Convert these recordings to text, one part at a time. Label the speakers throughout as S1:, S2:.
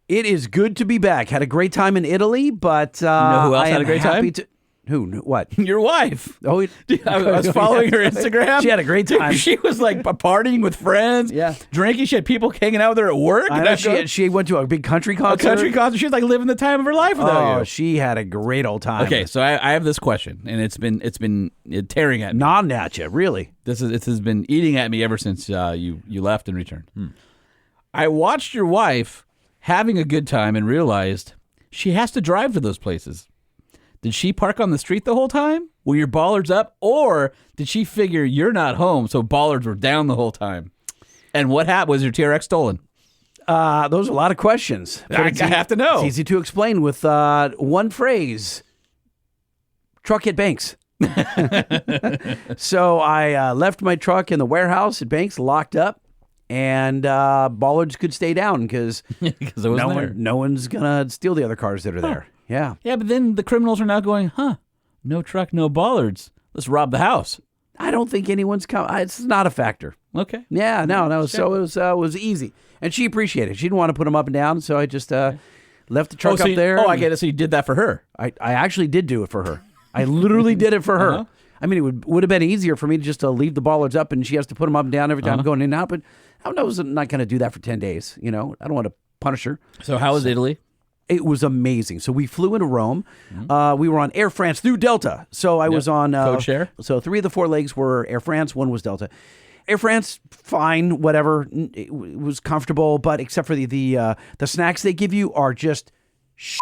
S1: It is good to be back. Had a great time in Italy, but
S2: You know who else
S1: I
S2: had
S1: am
S2: a great
S1: happy
S2: time?
S1: Who? What?
S2: Your wife.
S1: Oh,
S2: I was following her Instagram.
S1: She had a great time.
S2: She was like partying with friends, drinking. She had people hanging out with her at work.
S1: I know she went to a big country concert.
S2: A country concert. She was like living the time of her life without you.
S1: She had a great old time.
S2: Okay, so I have this question, and it's been tearing at me.
S1: Gnawing at you, really.
S2: This has been eating at me ever since you left and returned. I watched your wife having a good time and realized she has to drive to those places. Did she park on the street the whole time? Were your bollards up? Or did she figure you're not home, so bollards were down the whole time? And what happened? Was your TRX stolen?
S1: Those are a lot of questions.
S2: I have to know.
S1: It's easy to explain with one phrase. Truck hit Banks. So I left my truck in the warehouse at Banks, locked up, and bollards could stay down because no one's going to steal the other cars that are there. Yeah.
S2: Yeah, but then the criminals are now going, no truck, no bollards. Let's rob the house.
S1: I don't think anyone's coming. It's not a factor.
S2: Okay.
S1: Yeah, no. So it was easy. And she appreciated it. She didn't want to put them up and down, so I just left the truck up there.
S2: I get it. So you did that for her.
S1: I actually did do it for her. I literally did it for her. I mean, it would have been easier for me to just leave the bollards up and she has to put them up and down every time I'm going in and out, but I was not going to do that for 10 days. I don't want to punish her.
S2: So how was Italy?
S1: It was amazing. So we flew into Rome. We were on Air France through Delta. So I was on
S2: code share.
S1: So 3 of the 4 legs were Air France. 1 was Delta. Air France, fine, whatever. It was comfortable, but except for the snacks they give you are just shit.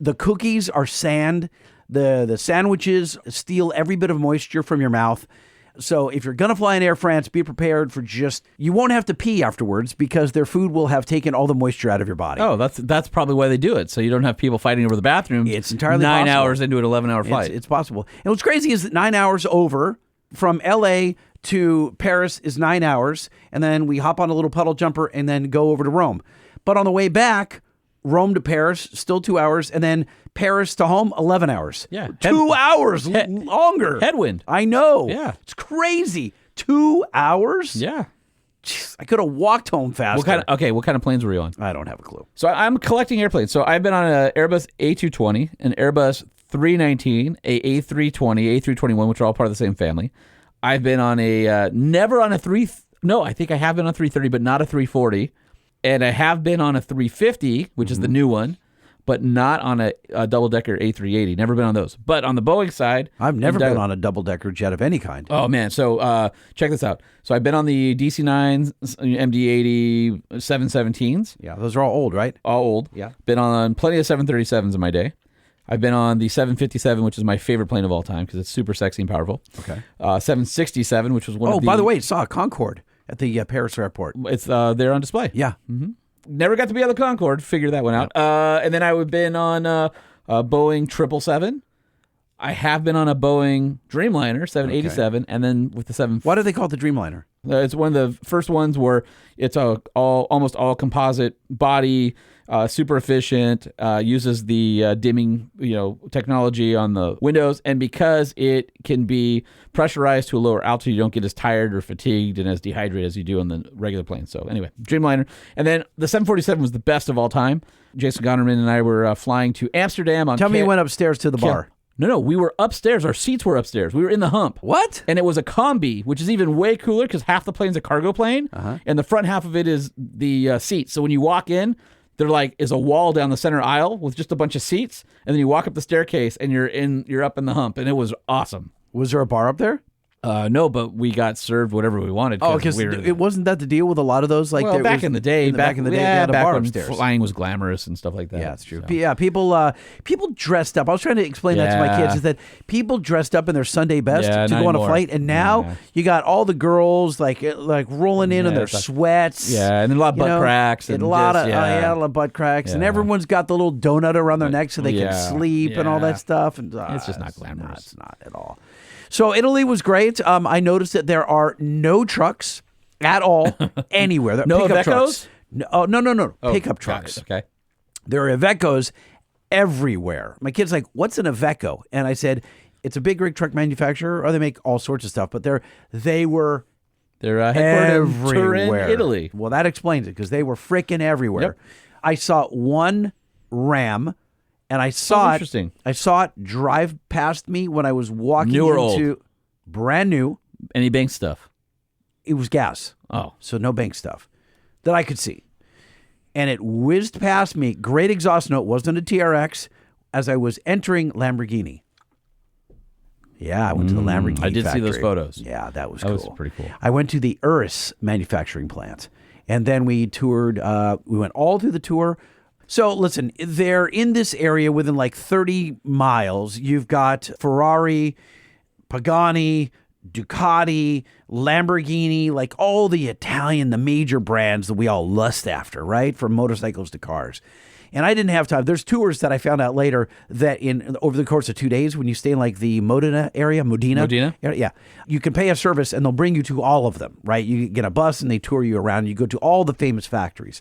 S1: The cookies are sand. The sandwiches steal every bit of moisture from your mouth. So if you're going to fly in Air France, be prepared for you won't have to pee afterwards because their food will have taken all the moisture out of your body.
S2: Oh, that's probably why they do it. So you don't have people fighting over the bathroom.
S1: It's entirely
S2: 9
S1: possible.
S2: hours into an 11-hour flight.
S1: It's possible. And what's crazy is that 9 hours over from L.A. to Paris is 9 hours. And then we hop on a little puddle jumper and then go over to Rome. But on the way back, Rome to Paris, still 2 hours. And then Paris to home, 11 hours.
S2: Yeah.
S1: 2 hours longer.
S2: Headwind.
S1: I know.
S2: Yeah.
S1: It's crazy. 2 hours?
S2: Yeah.
S1: Jeez, I could have walked home faster.
S2: What kind of planes were you on?
S1: I don't have a clue.
S2: So I'm collecting airplanes. So I've been on an Airbus A220, an Airbus 319, a A320, A321, which are all part of the same family. I've been on never on a I think I have been on a 330, but not a 340. And I have been on a 350, which is the new one, but not on a double-decker A380. Never been on those. But on the Boeing side...
S1: I've never been on a double-decker jet of any kind.
S2: Oh, man. So check this out. So I've been on the DC-9s, MD-80, 717s.
S1: Yeah, those are all old, right?
S2: All old.
S1: Yeah.
S2: Been on plenty of 737s in my day. I've been on the 757, which is my favorite plane of all time because it's super sexy and powerful.
S1: Okay.
S2: 767, which was one of the...
S1: Oh, by the way, saw a Concorde at the Paris airport.
S2: It's there on display.
S1: Yeah.
S2: Mm-hmm. Never got to be on the Concorde. Figure that one out. And then I've been on a Boeing 777. I have been on a Boeing Dreamliner 787, and then with the 7...
S1: Why do they call it the Dreamliner?
S2: It's one of the first ones where it's almost all composite body, super efficient, uses the dimming technology on the windows, and because it can be pressurized to a lower altitude, you don't get as tired or fatigued and as dehydrated as you do on the regular plane. So anyway, Dreamliner. And then the 747 was the best of all time. Jason Gonnerman and I were flying to Amsterdam on...
S1: Tell me you went upstairs to the bar.
S2: No, we were upstairs. Our seats were upstairs. We were in the hump.
S1: What?
S2: And it was a combi, which is even way cooler because half the plane's a cargo plane, and the front half of it is the seats. So when you walk in, there is a wall down the center aisle with just a bunch of seats, and then you walk up the staircase, and you're up in the hump, and it was awesome.
S1: Was there a bar up there?
S2: No, but we got served whatever we wanted.
S1: Oh, because it wasn't that the deal with a lot of those?
S2: Back in the day, they
S1: had a bar
S2: when
S1: upstairs.
S2: Flying was glamorous and stuff like that.
S1: Yeah, that's true.
S2: So.
S1: Yeah, people dressed up. I was trying to explain that to my kids, is that people dressed up in their Sunday best to go on a flight, and now you got all the girls like rolling in their sweats.
S2: Yeah, and then a lot of butt cracks.
S1: And a lot of butt cracks, and everyone's got the little donut around their neck so they can sleep and all that stuff. And
S2: it's just not glamorous.
S1: It's not at all. So Italy was great. I noticed that there are no trucks at all anywhere.
S2: No
S1: pickup
S2: Ivecos?
S1: trucks. No. Pickup trucks.
S2: Okay.
S1: There are Ivecos everywhere. My kid's like, what's an Iveco? And I said, it's a big rig truck manufacturer, or they make all sorts of stuff, but they were
S2: headquartered in
S1: everywhere.
S2: Turin, Italy.
S1: Well, that explains it, because they were freaking everywhere. I saw one Ram, and I saw
S2: interesting.
S1: I saw it drive past me when I was walking
S2: New or
S1: into
S2: old?
S1: brand new.
S2: Any bank stuff?
S1: It was gas.
S2: Oh.
S1: So no bank stuff that I could see. And it whizzed past me. Great exhaust note. Wasn't a TRX. As I was entering Lamborghini. Yeah, I went to the Lamborghini
S2: I did see those
S1: factory.
S2: photos.
S1: Yeah, that was
S2: That
S1: cool.
S2: was pretty cool.
S1: I went to the Urus manufacturing plant. And then we toured. We went all through the tour. So listen, they're in this area within like 30 miles. You've got Ferrari, Pagani, Ducati, Lamborghini, like all the major brands that we all lust after, right? From motorcycles to cars. And I didn't have time. There's tours that I found out later that over the course of 2 days, when you stay in like the Modena area, Modena? Yeah. You can pay a service and they'll bring you to all of them, right? You get a bus and they tour you around. You go to all the famous factories.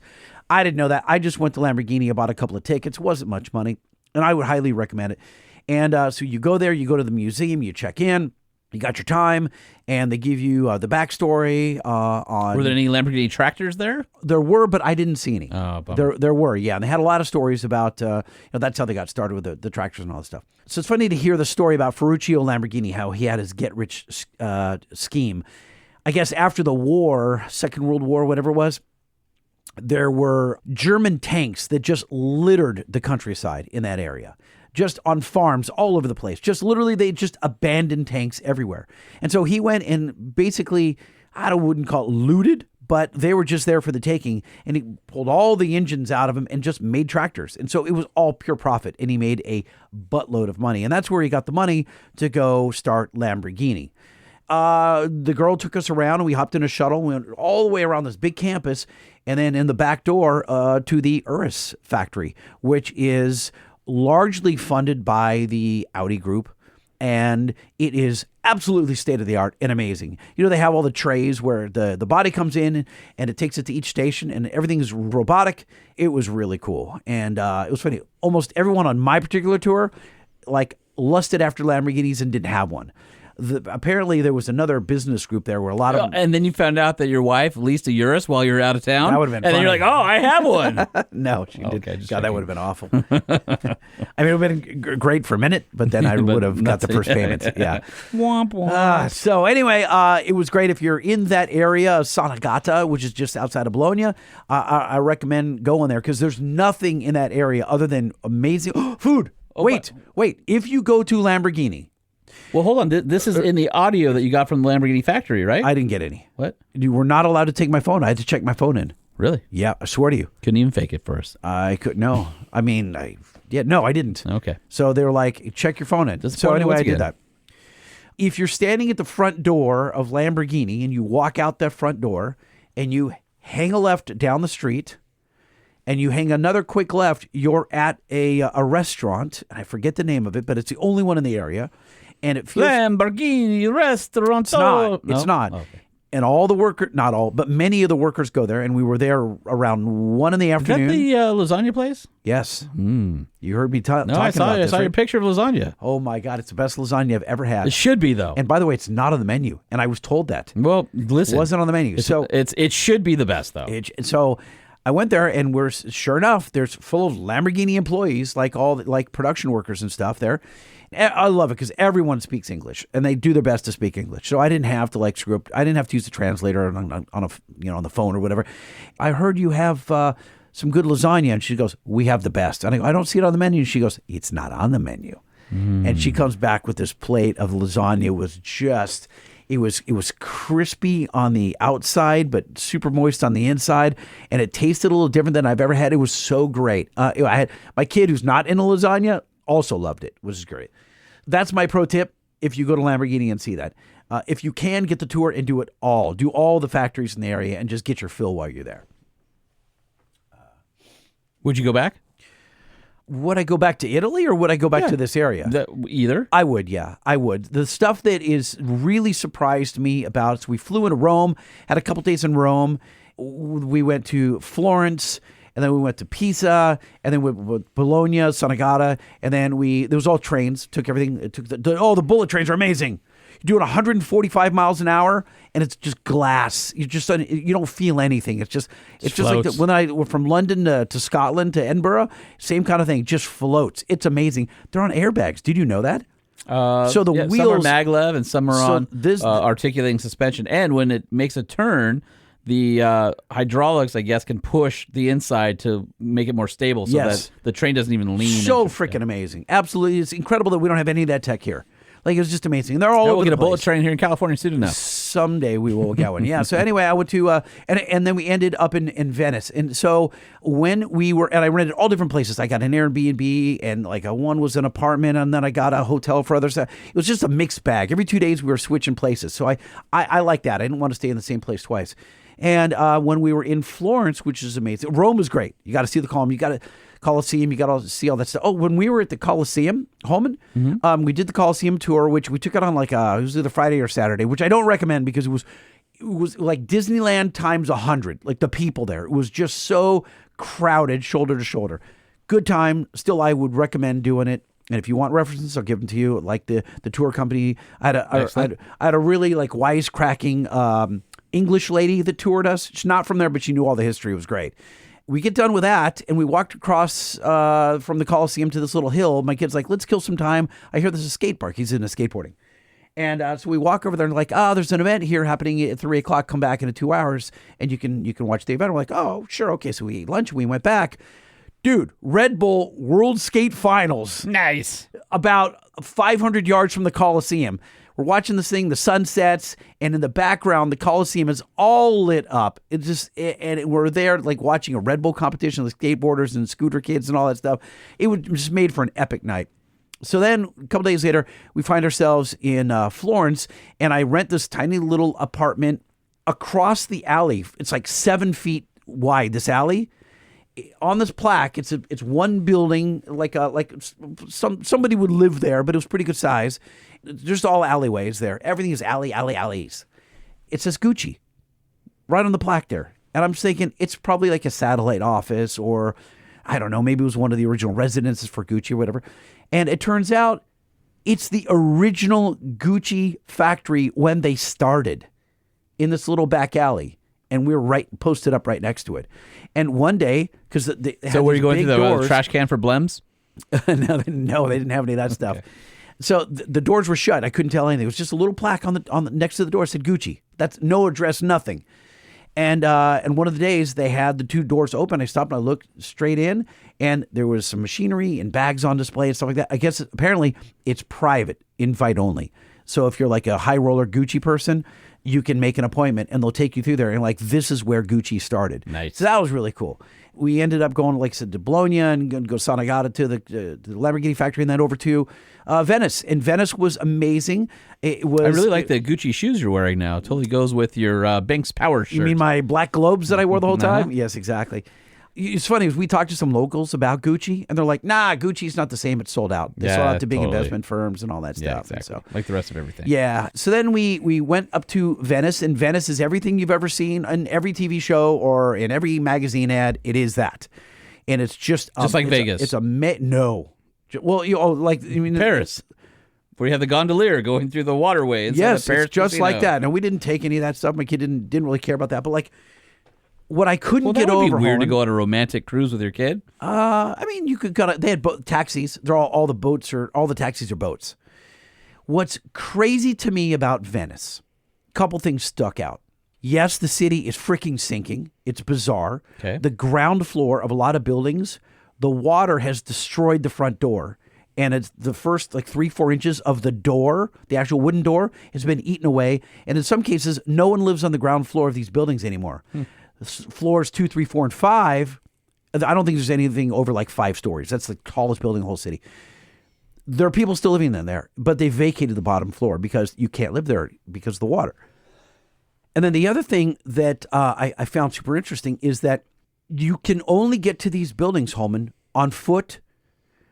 S1: I didn't know that. I just went to Lamborghini, I bought a couple of tickets. It wasn't much money. And I would highly recommend it. And so you go there, you go to the museum, you check in. You got your time, and they give you the backstory on.
S2: Were there any Lamborghini tractors there?
S1: There were, but I didn't see any.
S2: Oh, bummer.
S1: There were, yeah. And they had a lot of stories about, that's how they got started with the tractors and all that stuff. So it's funny to hear the story about Ferruccio Lamborghini, how he had his get-rich scheme. I guess after the war, Second World War, whatever it was, there were German tanks that just littered the countryside in that area. Just on farms all over the place. Just literally, they just abandoned tanks everywhere. And so he went and basically, wouldn't call it looted, but they were just there for the taking. And he pulled all the engines out of them and just made tractors. And so it was all pure profit. And he made a buttload of money. And that's where he got the money to go start Lamborghini. The girl took us around and we hopped in a shuttle. We went all the way around this big campus. And then in the back door to the Urus factory, which is largely funded by the Audi group, and it is absolutely state-of-the-art and amazing. You know, they have all the trays where the body comes in and it takes it to each station, and everything is robotic. It was really cool, and it was funny. Almost everyone on my particular tour, like, lusted after Lamborghinis and didn't have one. Apparently, there was another business group there where a lot of them...
S2: And then you found out that your wife leased a Urus while you were out of town?
S1: That would have been
S2: And
S1: funny.
S2: then you're like, oh, I have one.
S1: No, she didn't.
S2: Okay, just
S1: God, that
S2: checking.
S1: would have been awful. I mean, it would have been great for a minute, but then I would have got the first payment. Yeah.
S2: Womp womp.
S1: So anyway, it was great. If you're in that area of Sonagata, which is just outside of Bologna, I recommend going there because there's nothing in that area other than amazing food. Wait. If you go to Lamborghini...
S2: Well, hold on. This is in the audio that you got from the Lamborghini factory, right?
S1: I didn't get any.
S2: What?
S1: You were not allowed to take my phone. I had to check my phone in.
S2: Really?
S1: Yeah, I swear to you.
S2: Couldn't even fake it first.
S1: I could no. I mean, I didn't.
S2: Okay.
S1: So they were like, check your phone in. So
S2: Disappointing
S1: anyway,
S2: once
S1: I did
S2: again.
S1: that. If you're standing at the front door of Lamborghini and you walk out that front door and you hang a left down the street and you hang another quick left, you're at a restaurant. And I forget the name of it, but it's the only one in the area. And it feels
S2: Lamborghini restaurant.
S1: It's not.
S2: Oh, okay.
S1: And all the workers, not all, but many of the workers go there. And we were there around 1 in the
S2: Is that
S1: afternoon.
S2: the lasagna place?
S1: Yes. You heard me talking
S2: No, I saw
S1: about
S2: it. I
S1: this,
S2: saw your
S1: right?
S2: picture of lasagna.
S1: Oh my God, it's the best lasagna I've ever had.
S2: It should be, though.
S1: And by the way, it's not on the menu. And I was told that.
S2: Well,
S1: It
S2: listen.
S1: wasn't on the menu. So
S2: it should be the best, though.
S1: so I went there and sure enough, there's full of Lamborghini employees, like production workers and stuff there. And I love it because everyone speaks English and they do their best to speak English. So I didn't have to screw up. I didn't have to use the translator on the phone or whatever. I heard you have some good lasagna, and she goes, "We have the best." And I go, "I don't see it on the menu." And she goes, "It's not on the menu." And she comes back with this plate of lasagna. It was just. It was crispy on the outside, but super moist on the inside, and it tasted a little different than I've ever had. It was so great. I had my kid who's not into lasagna also loved it, which is great. That's my pro tip. If you go to Lamborghini and see that, if you can get the tour and do all the factories in the area, and just get your fill while you're there.
S2: Would you go back?
S1: Would I go back to Italy or would I go back to this area?
S2: Either.
S1: I would, yeah. I would. The stuff that is really surprised me about is we flew into Rome, had a couple days in Rome. We went to Florence, and then we went to Pisa, and then we went to Bologna, Sonagata, and then there was all trains. Took everything. The bullet trains are amazing. You're doing 145 miles an hour, and it's just glass. You don't feel anything. It's just like when I went from London to Scotland to Edinburgh, same kind of thing. Just floats. It's amazing. They're on airbags. Did you know that? So the wheels,
S2: some are maglev and some are on articulating suspension. And when it makes a turn, the hydraulics, I guess, can push the inside to make it more stable so that the train doesn't even lean.
S1: So freaking amazing. Absolutely. It's incredible that we don't have any of that tech here. Like, it's just amazing. And they're all over
S2: we'll
S1: the
S2: get a
S1: place.
S2: bullet train here in California soon enough.
S1: Someday we will get one. Yeah. So anyway, I went to, and then we ended up in Venice. And so when we were, and I rented all different places. I got an Airbnb, and like one was an apartment, and then I got a hotel for others. It was just a mixed bag. Every 2 days we were switching places. So I like that. I didn't want to stay in the same place twice. And when we were in Florence, which is amazing, Rome was great. You got to see the Colosseum, you got to see all that stuff. Oh, when we were at the Colosseum, Holman, we did the Colosseum tour, which we took it on like it was either Friday or Saturday, which I don't recommend because it was like Disneyland times 100. Like the people there, it was just so crowded, shoulder to shoulder. Good time. Still, I would recommend doing it. And if you want references, I'll give them to you. Like the tour company, I had a really like wisecracking English lady that toured us. She's not from there, but she knew all the history. It was great. We get done with that, and we walked across from the Coliseum to this little hill. My kid's like, let's kill some time. I hear there's a skate park. He's into skateboarding. And so we walk over there, and like, there's an event here happening at 3 o'clock. Come back in 2 hours, and you can watch the event. We're like, oh, sure, okay. So we ate lunch, and we went back. Dude, Red Bull World Skate Finals.
S2: Nice. About
S1: 500 yards from the Coliseum. We're watching this thing, the sun sets, and in the background, the Coliseum is all lit up. We're there like watching a Red Bull competition with skateboarders and scooter kids and all that stuff. It was just made for an epic night. So then a couple days later, we find ourselves in Florence, and I rent this tiny little apartment across the alley. It's like 7 feet wide, this alley. On this plaque, it's one building, like somebody would live there, but it was pretty good size. Just all alleyways there. Everything is alleys. It says Gucci right on the plaque there. And I'm just thinking it's probably like a satellite office, or I don't know, maybe it was one of the original residences for Gucci or whatever. And it turns out it's the original Gucci factory when they started in this little back alley. And we were posted up right next to it. And one day, because
S2: so were you going through the trash can for blems?
S1: No, they didn't have any of that stuff. So the doors were shut. I couldn't tell anything. It was just a little plaque on the next to the door that said Gucci. That's no address, nothing. And one of the days they had the 2 doors open. I stopped and I looked straight in, and there was some machinery and bags on display and stuff like that. I guess apparently it's private, invite only. So if you're like a high roller Gucci person, you can make an appointment and they'll take you through there. And like, this is where Gucci started.
S2: Nice.
S1: So that was really cool. We ended up going, like I said, to Bologna and go Sanagata to the Lamborghini factory, and then over to Venice. And Venice was amazing. I
S2: really like the Gucci shoes you're wearing now. It totally goes with your Banks Power shirt.
S1: You mean my black globes that I wore the whole time? Yes, exactly. It's funny, we talked to some locals about Gucci, and they're like, nah, Gucci's not the same. It's sold out. They sold out to big investment firms and all that stuff.
S2: Yeah, exactly. So, like the rest of everything.
S1: Yeah. So then we went up to Venice, and Venice is everything you've ever seen in every TV show or in every magazine ad. It is that. And it's just
S2: like Vegas.
S1: No. Well,
S2: Paris. Where you have the gondolier going through the waterway.
S1: Yes,
S2: the Paris
S1: it's just
S2: casino.
S1: like that. No, we didn't take any of that stuff. My kid didn't really care about that. But like, what I couldn't get over,
S2: that would be weird to go on a romantic cruise with your kid.
S1: I mean, you could they had taxis. They're all the taxis are boats. What's crazy to me about Venice? A couple things stuck out. Yes, the city is freaking sinking. It's bizarre.
S2: Okay.
S1: The ground floor of a lot of buildings, the water has destroyed the front door. And it's the first 3-4 inches of the door, the actual wooden door, has been eaten away. And in some cases, no one lives on the ground floor of these buildings anymore. Floors 2, 3, 4, and 5, I don't think there's anything over 5 stories. That's the tallest building in the whole city. There are people still living in there, but they vacated the bottom floor because you can't live there because of the water. And then the other thing that I found super interesting is that you can only get to these buildings, Holman, on foot.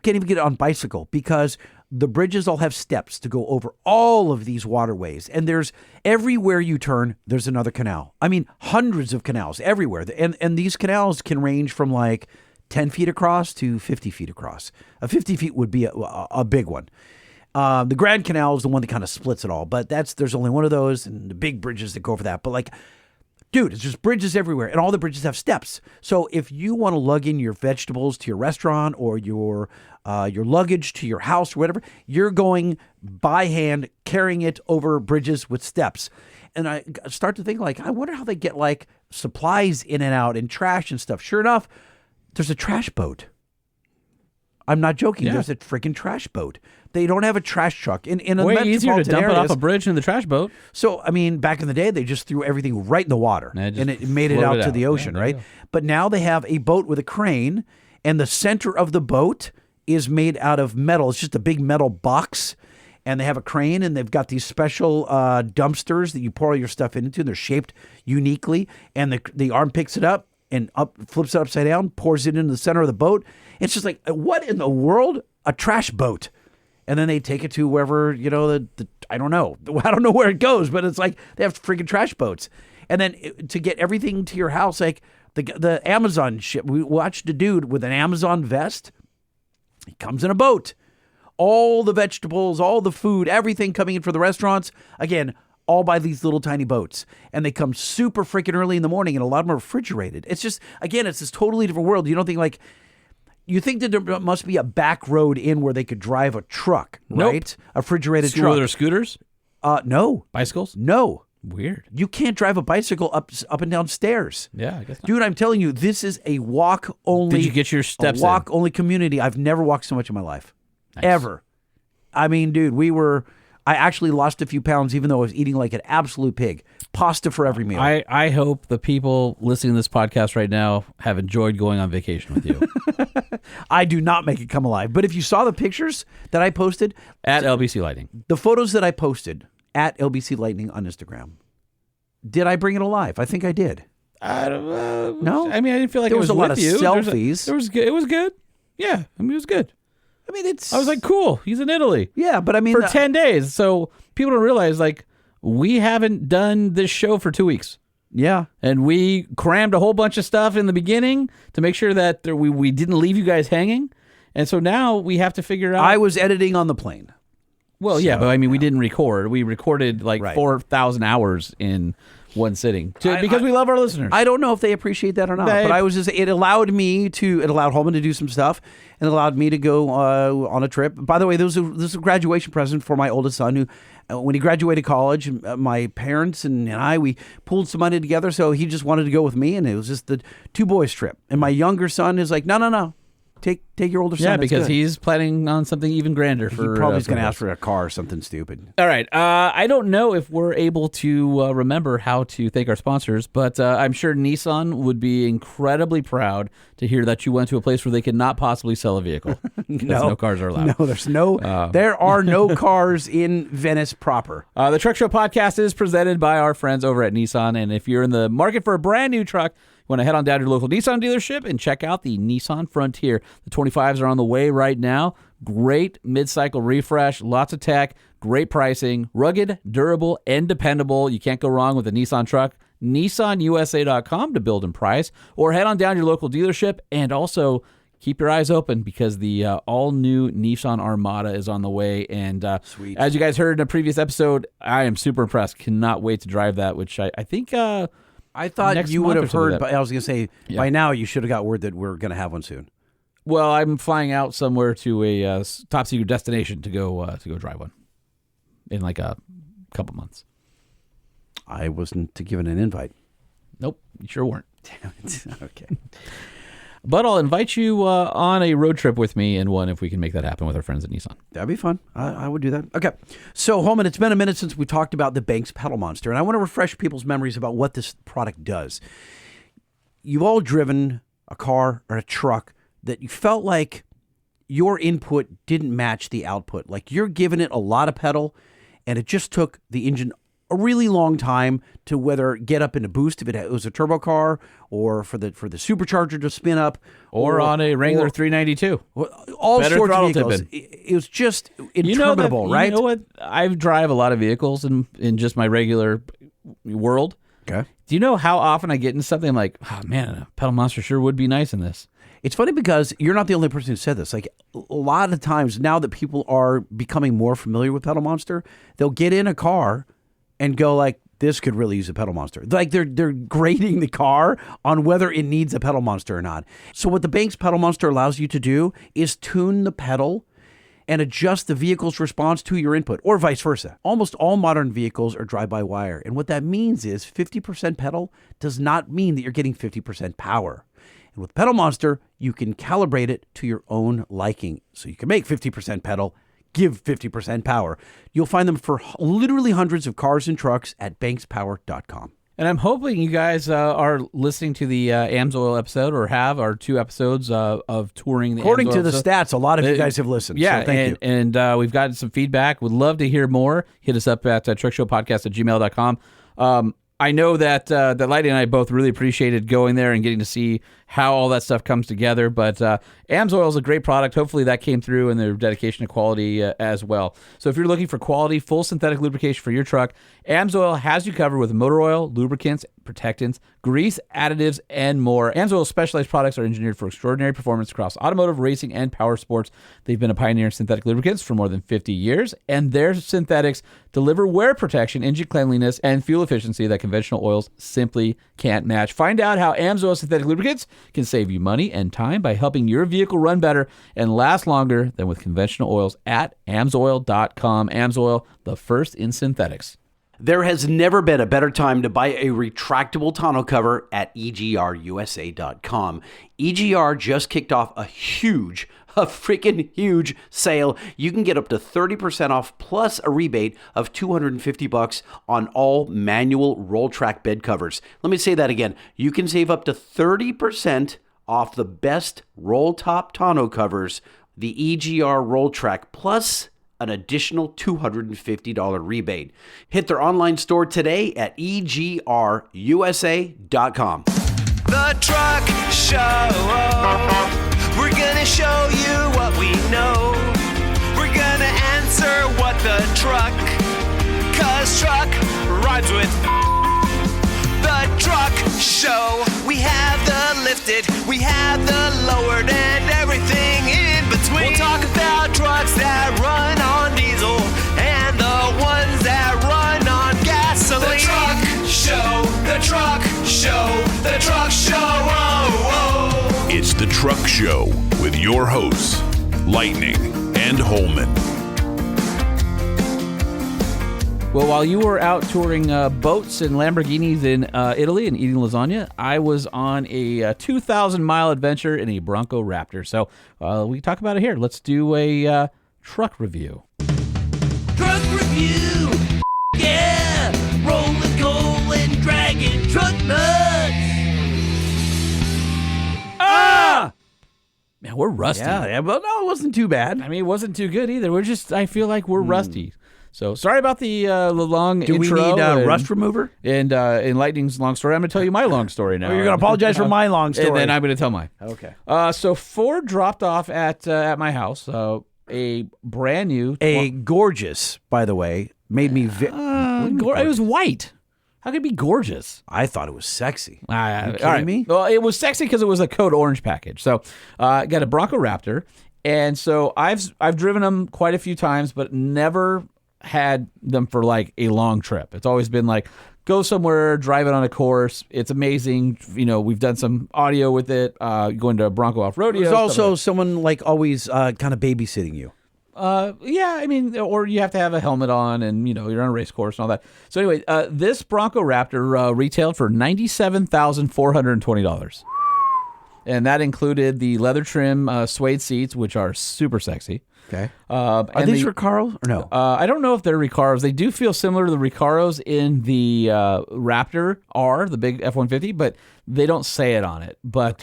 S1: Can't even get on bicycle because the bridges all have steps to go over all of these waterways. And there's everywhere you turn, there's another canal. I mean, hundreds of canals everywhere. And these canals can range from 10 feet across to 50 feet across. 50 feet would be a big one. The Grand Canal is the one that kind of splits it all, but there's only one of those, and the big bridges that go for that. But like, dude, it's just bridges everywhere, and all the bridges have steps. So if you want to lug in your vegetables to your restaurant or your luggage to your house or whatever, you're going by hand, carrying it over bridges with steps. And I start to think, like, I wonder how they get like supplies in and out and trash and stuff. Sure enough, there's a trash boat. I'm not joking.
S2: Yeah.
S1: There's a freaking trash boat. They don't have a trash truck. In
S2: Way easier to
S1: metropolitan
S2: dump it off
S1: areas-
S2: a bridge in the trash boat.
S1: So, I mean, back in the day, they just threw everything right in the water and it made it out to the ocean, right? But now they have a boat with a crane, and the center of the boat is made out of metal. It's just a big metal box, and they have a crane, and they've got these special dumpsters that you pour all your stuff into. And they're shaped uniquely, and the arm picks it up and flips it upside down, pours it into the center of the boat. It's just like, what in the world? A trash boat. And then they take it to wherever, I don't know. I don't know where it goes, but it's like they have freaking trash boats. And then to get everything to your house, like the Amazon ship, we watched a dude with an Amazon vest. He comes in a boat. All the vegetables, all the food, everything coming in for the restaurants. Again, all by these little tiny boats. And they come super freaking early in the morning, and a lot of them are refrigerated. It's just, again, it's this totally different world. You don't think like... You think that there must be a back road in where they could drive a truck, right? A refrigerated truck.
S2: Were there scooters?
S1: No.
S2: Bicycles?
S1: No.
S2: Weird.
S1: You can't drive a bicycle up and down stairs.
S2: Yeah, I guess not.
S1: Dude, I'm telling you, this is a walk-only...
S2: Did you get your steps in?
S1: walk-only community. I've never walked so much in my life.
S2: Nice.
S1: Ever. I mean, dude, I actually lost a few pounds even though I was eating like an absolute pig. Pasta for every meal.
S2: I hope the people listening to this podcast right now have enjoyed going on vacation with you.
S1: I do not make it come alive. But if you saw the pictures that I posted...
S2: At LBC Lighting.
S1: The photos that I posted at LBC Lightning on Instagram, did I bring it alive? I think I did.
S2: I don't know.
S1: No?
S2: I mean, I didn't feel like
S1: There
S2: it
S1: was a
S2: with
S1: lot of
S2: you.
S1: selfies.
S2: It was good. Yeah, I mean, it was good.
S1: I mean,
S2: I was like, cool. He's in Italy.
S1: Yeah, but I mean...
S2: For 10 days. So people don't realize, like, we haven't done this show for 2 weeks.
S1: Yeah.
S2: And we crammed a whole bunch of stuff in the beginning to make sure that we didn't leave you guys hanging. And so now we have to figure out...
S1: I was editing on the plane.
S2: Well, yeah, but I mean, we didn't record. We recorded like
S1: Right.
S2: 4,000 hours in one sitting because we love our listeners.
S1: I don't know if they appreciate that or not, but I was just... It allowed Holman to do some stuff, and it allowed me to go on a trip. By the way, this was a graduation present for my oldest son who... when he graduated college, my parents and I, we pooled some money together, so he just wanted to go with me, and it was just the two boys trip. And my younger son is like, no. Take your older son.
S2: Yeah,
S1: That's
S2: because
S1: good.
S2: he's planning on something even grander.
S1: He probably is going to ask for a car or something stupid.
S2: All right. I don't know if we're able to remember how to thank our sponsors, but I'm sure Nissan would be incredibly proud to hear that you went to a place where they could not possibly sell a vehicle. No cars are allowed.
S1: No, there are no cars in Venice proper.
S2: The Truck Show podcast is presented by our friends over at Nissan, and if you're in the market for a brand new truck, you want to head on down to your local Nissan dealership and check out the Nissan Frontier. The 25s are on the way right now. Great mid-cycle refresh, lots of tech, great pricing, rugged, durable, and dependable. You can't go wrong with a Nissan truck. NissanUSA.com to build and price, or head on down to your local dealership, and also keep your eyes open because the all-new Nissan Armada is on the way. And
S1: Sweet.
S2: As you guys heard in a previous episode, I am super impressed. Cannot wait to drive that, which I think...
S1: I thought
S2: next
S1: you would
S2: month or
S1: have
S2: something
S1: heard,
S2: like
S1: but I was going to say, by now you should have got word that we're going to have one soon.
S2: Well, I'm flying out somewhere to a top secret destination to go drive one in like a couple months.
S1: I wasn't given an invite.
S2: Nope, you sure weren't.
S1: Damn it. Okay.
S2: But I'll invite you on a road trip with me in one if we can make that happen with our friends at Nissan.
S1: That'd be fun. I would do that. Okay. So, Holman, it's been a minute since we talked about the Banks Pedal Monster, and I want to refresh people's memories about what this product does. You've all driven a car or a truck that you felt like your input didn't match the output. Like you're giving it a lot of pedal, and it just took the engine a really long time to whether get up in a boost if it was a turbo car, or for the supercharger to spin up,
S2: Or on a Wrangler 392.
S1: All
S2: Better
S1: sorts of
S2: throttle
S1: vehicles.
S2: tipping.
S1: It was just interminable, right?
S2: You know what? I drive a lot of vehicles in just my regular world.
S1: Okay.
S2: Do you know how often I get into something I'm like, oh man, a pedal monster sure would be nice in this?
S1: It's funny because you're not the only person who said this. Like a lot of times now that people are becoming more familiar with Pedal Monster, they'll get in a car and go like, this could really use a pedal monster. Like they're grading the car on whether it needs a pedal monster or not. So what the Banks Pedal Monster allows you to do is tune the pedal and adjust the vehicle's response to your input, or vice versa. Almost all modern vehicles are drive-by-wire, and what that means is 50% pedal does not mean that you're getting 50% power. And with Pedal Monster, you can calibrate it to your own liking. So you can make 50% pedal, give 50% power. You'll find them for literally hundreds of cars and trucks at bankspower.com.
S2: And I'm hoping you guys are listening to the AMSOIL episode, or have our 2 episodes of touring the
S1: According
S2: AMSOIL
S1: to the
S2: episode.
S1: stats, a lot of you guys have listened.
S2: Yeah,
S1: so thank you.
S2: And we've gotten some feedback. Would love to hear more. Hit us up at truckshowpodcast@gmail.com. I know that Lightning and I both really appreciated going there and getting to see how all that stuff comes together. But AMSOIL is a great product. Hopefully that came through in their dedication to quality as well. So if you're looking for quality, full synthetic lubrication for your truck, AMSOIL has you covered with motor oil, lubricants, protectants, grease, additives, and more. AMSOIL's specialized products are engineered for extraordinary performance across automotive, racing, and power sports. They've been a pioneer in synthetic lubricants for more than 50 years, and their synthetics deliver wear protection, engine cleanliness, and fuel efficiency that conventional oils simply can't match. Find out how AMSOIL synthetic lubricants can save you money and time by helping your vehicle run better and last longer than with conventional oils at AMSOIL.com. AMSOIL, the first in synthetics.
S1: There has never been a better time to buy a retractable tonneau cover at EGRUSA.com. EGR just kicked off a freaking huge sale. You can get up to 30% off plus a rebate of $250 on all manual roll track bed covers. Let me say that again. You can save up to 30% off the best roll top tonneau covers, the EGR roll track, plus an additional $250 rebate. Hit their online store today at EGRUSA.com.
S3: The Truck Show. We're gonna show you what we know. We're gonna answer what the truck, 'cause truck rhymes with the Truck Show. We have the lifted, we have the lowered, and everything in between. We'll talk about trucks that run on diesel and the ones that run on gasoline. The Truck Show, the Truck Show, the Truck Show. Oh, oh.
S4: It's the Truck Show with your hosts, Lightning and Holman.
S2: Well, while you were out touring boats and Lamborghinis in Italy and eating lasagna, I was on a 2,000-mile adventure in a Bronco Raptor. So we can talk about it here. Let's do a truck review.
S5: Truck review, yeah, rolling coal and dragging truck nuts.
S2: Man, we're rusty.
S1: Yeah, but no, it wasn't too bad.
S2: I mean, it wasn't too good either. I feel like we're rusty. So sorry about the long
S1: Do
S2: intro.
S1: we need rust remover?
S2: And in Lightning's long story, I'm going to tell you my long story now.
S1: Oh, you're going to apologize for my long story.
S2: And then I'm going to tell mine.
S1: Okay.
S2: So Ford dropped off at my house a brand new...
S1: Gorgeous, by the way, made me...
S2: it was white. How could it be gorgeous?
S1: I thought it was sexy.
S2: Are
S1: you kidding me?
S2: Well, it was sexy because it was a code orange package. So I got a Bronco Raptor. And so I've driven them quite a few times, but never had them for like a long trip. It's always been like, go somewhere, drive it on a course. It's amazing. You know, we've done some audio with it, going to Bronco off-roadeo.
S1: There's also someone like always kind of babysitting you.
S2: Yeah, I mean, or you have to have a helmet on and, you know, you're on a race course and all that. So anyway, this Bronco Raptor retailed for $97,420. And that included the leather trim suede seats, which are super sexy.
S1: Okay. Are these Recaros or no?
S2: I don't know if they're Recaros. They do feel similar to the Recaros in the Raptor R, the big F-150, but they don't say it on it. But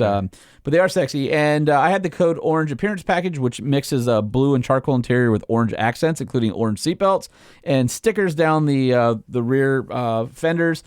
S2: they are sexy. And I had the code Orange Appearance Package, which mixes a blue and charcoal interior with orange accents, including orange seatbelts and stickers down the rear fenders.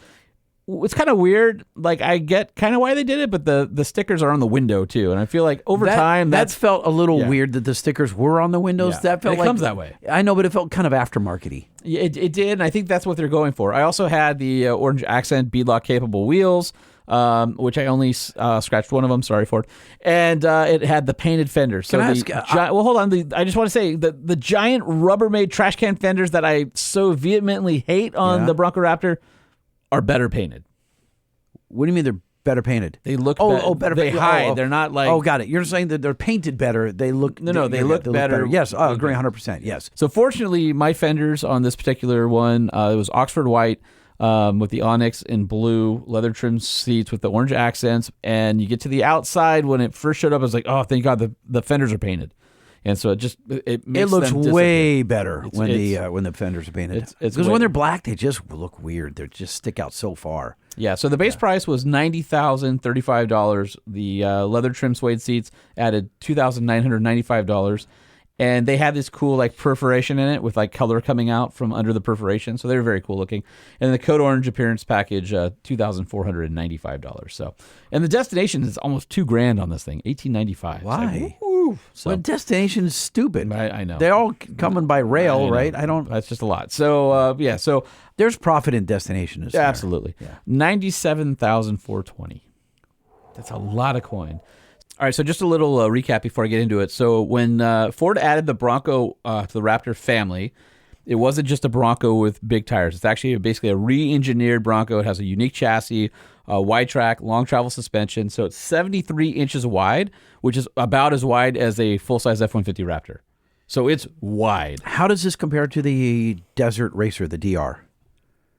S2: It's kind of weird. Like, I get kind of why they did it, but the stickers are on the window too, and I feel like over time
S1: that's felt a little weird that the stickers were on the windows.
S2: Yeah.
S1: That felt
S2: it comes that way.
S1: I know, but it felt kind of aftermarket-y.
S2: It did, and I think that's what they're going for. I also had the orange accent beadlock capable wheels. which I only scratched one of them. Sorry, Ford. And it had the painted fenders. So
S1: Can I ask,
S2: well, hold on. I just want to say the giant Rubbermaid trash can fenders that I so vehemently hate on the Bronco Raptor are better painted.
S1: What do you mean they're better painted?
S2: They look
S1: better.
S2: They hide. They're not like.
S1: Oh, got it. You're saying that they're painted better. They look.
S2: No, they look better.
S1: Yes, I agree 100%. Yes.
S2: So fortunately, my fenders on this particular one, it was Oxford white with the onyx in blue, leather trimmed seats with the orange accents. And you get to the outside when it first showed up, I was like, oh, thank God the fenders are painted. And so it looks
S1: way better when the fenders are painted. Because when they're black, they just look weird. They just stick out so far.
S2: Yeah. So the base price was $90,035. The leather trim suede seats added $2,995. And they had this cool like perforation in it with like color coming out from under the perforation. So they were very cool looking. And the Code Orange appearance package, $2,495. So, and the destination is almost $2,000 on this thing, $1,895.
S1: Why?
S2: So
S1: well, destination is stupid.
S2: I know.
S1: They're all coming by rail, right?
S2: That's just a lot. So so
S1: there's profit in destination.
S2: Yeah, absolutely. Yeah. $97,420. That's a lot of coin. All right, so just a little recap before I get into it. So when Ford added the Bronco to the Raptor family, it wasn't just a Bronco with big tires. It's actually basically a re-engineered Bronco. It has a unique chassis, wide track, long travel suspension. So it's 73 inches wide, which is about as wide as a full-size F-150 Raptor. So it's wide.
S1: How does this compare to the Desert Racer, the DR?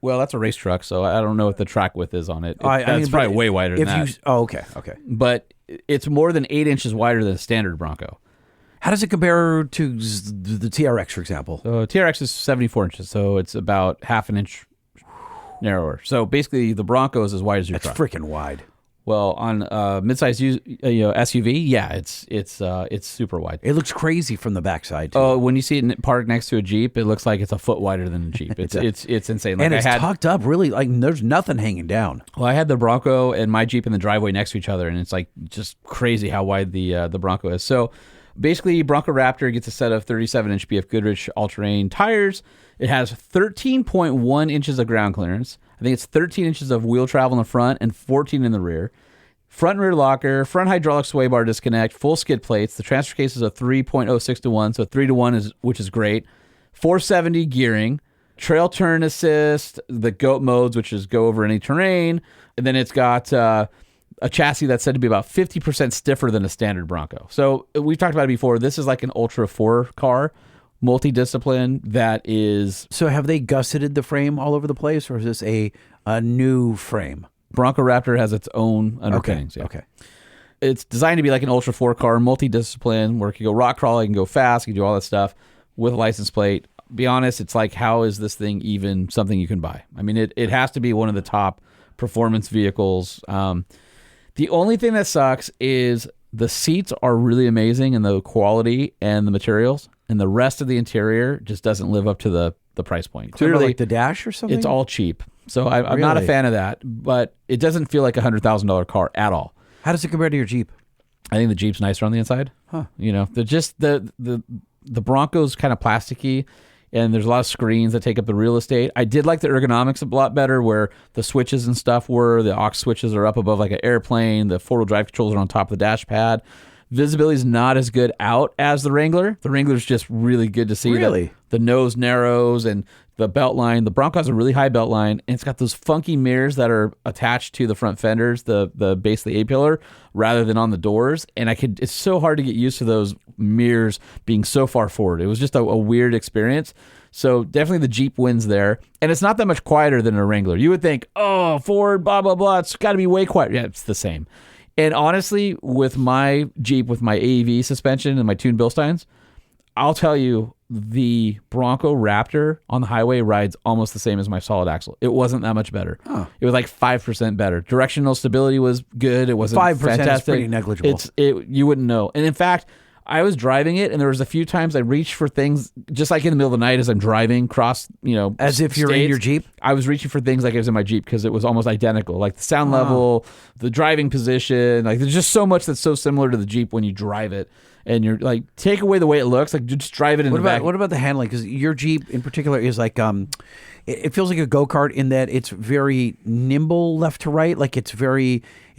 S2: Well, that's a race truck, so I don't know what the track width is on it. It's probably way wider than that.
S1: Okay.
S2: But it's more than 8 inches wider than a standard Bronco.
S1: How does it compare to the TRX, for example?
S2: TRX is 74 inches, so it's about half an inch narrower. So basically, the Bronco is as wide as your truck.
S1: That's freaking wide.
S2: Well, on midsize SUV, yeah, it's super wide.
S1: It looks crazy from the backside, too.
S2: Oh, when you see it parked next to a Jeep, it looks like it's a foot wider than a Jeep. It's insane. Like
S1: and it's tucked up, really. Like there's nothing hanging down.
S2: Well, I had the Bronco and my Jeep in the driveway next to each other, and it's like just crazy how wide the Bronco is. So basically, Bronco Raptor gets a set of 37-inch BF Goodrich all-terrain tires. It has 13.1 inches of ground clearance. I think it's 13 inches of wheel travel in the front and 14 in the rear. Front and rear locker, front hydraulic sway bar disconnect, full skid plates. The transfer case is a 3.06 to 1, so 3 to 1 which is great. 470 gearing, trail turn assist, the GOAT modes, which is go over any terrain. And then it's got a chassis that's said to be about 50% stiffer than a standard Bronco. So we've talked about it before. This is like an Ultra 4 car. Multi-discipline that is...
S1: So have they gusseted the frame all over the place, or is this a new frame?
S2: Bronco Raptor has its own underpinnings.
S1: Okay.
S2: It's designed to be like an Ultra 4 car, multi-discipline, where it can go rock crawl, it can go fast, it can do all that stuff with a license plate. Be honest, it's like, how is this thing even something you can buy? I mean, it has to be one of the top performance vehicles. The only thing that sucks is the seats are really amazing and the quality and the materials, and the rest of the interior just doesn't live up to the price point.
S1: Clearly, like the dash or something?
S2: It's all cheap. So I'm not a fan of that, but it doesn't feel like a $100,000 car at all.
S1: How does it compare to your Jeep?
S2: I think the Jeep's nicer on the inside.
S1: Huh.
S2: You know, the Bronco's kind of plasticky, and there's a lot of screens that take up the real estate. I did like the ergonomics a lot better, where the switches and stuff were. The aux switches are up above like an airplane. The four-wheel drive controls are on top of the dash pad. Visibility is not as good out as the Wrangler. The Wrangler's just really good to see.
S1: Really?
S2: The nose narrows and the belt line. The Bronco has a really high belt line, and it's got those funky mirrors that are attached to the front fenders, the base of the A-pillar, rather than on the doors. And it's so hard to get used to those mirrors being so far forward. It was just a weird experience. So definitely the Jeep wins there. And it's not that much quieter than a Wrangler. You would think, oh, Ford, blah, blah, blah, it's got to be way quieter. Yeah, it's the same. And honestly, with my Jeep, with my AEV suspension and my tuned Bilsteins, I'll tell you, the Bronco Raptor on the highway rides almost the same as my solid axle. It wasn't that much better. Huh. It was like 5% better. Directional stability was good. It wasn't 5% fantastic.
S1: Is pretty negligible.
S2: You wouldn't know. And in fact, I was driving it, and there was a few times I reached for things, just like in the middle of the night as I'm driving across,
S1: As if you're in
S2: states,
S1: your Jeep?
S2: I was reaching for things like I was in my Jeep because it was almost identical, like the sound level, the driving position. Like there's just so much that's so similar to the Jeep when you drive it, and you're like, take away the way it looks, like just drive it in the back.
S1: What about the handling? Because your Jeep in particular is like it feels like a go-kart in that it's very nimble left to right, like it's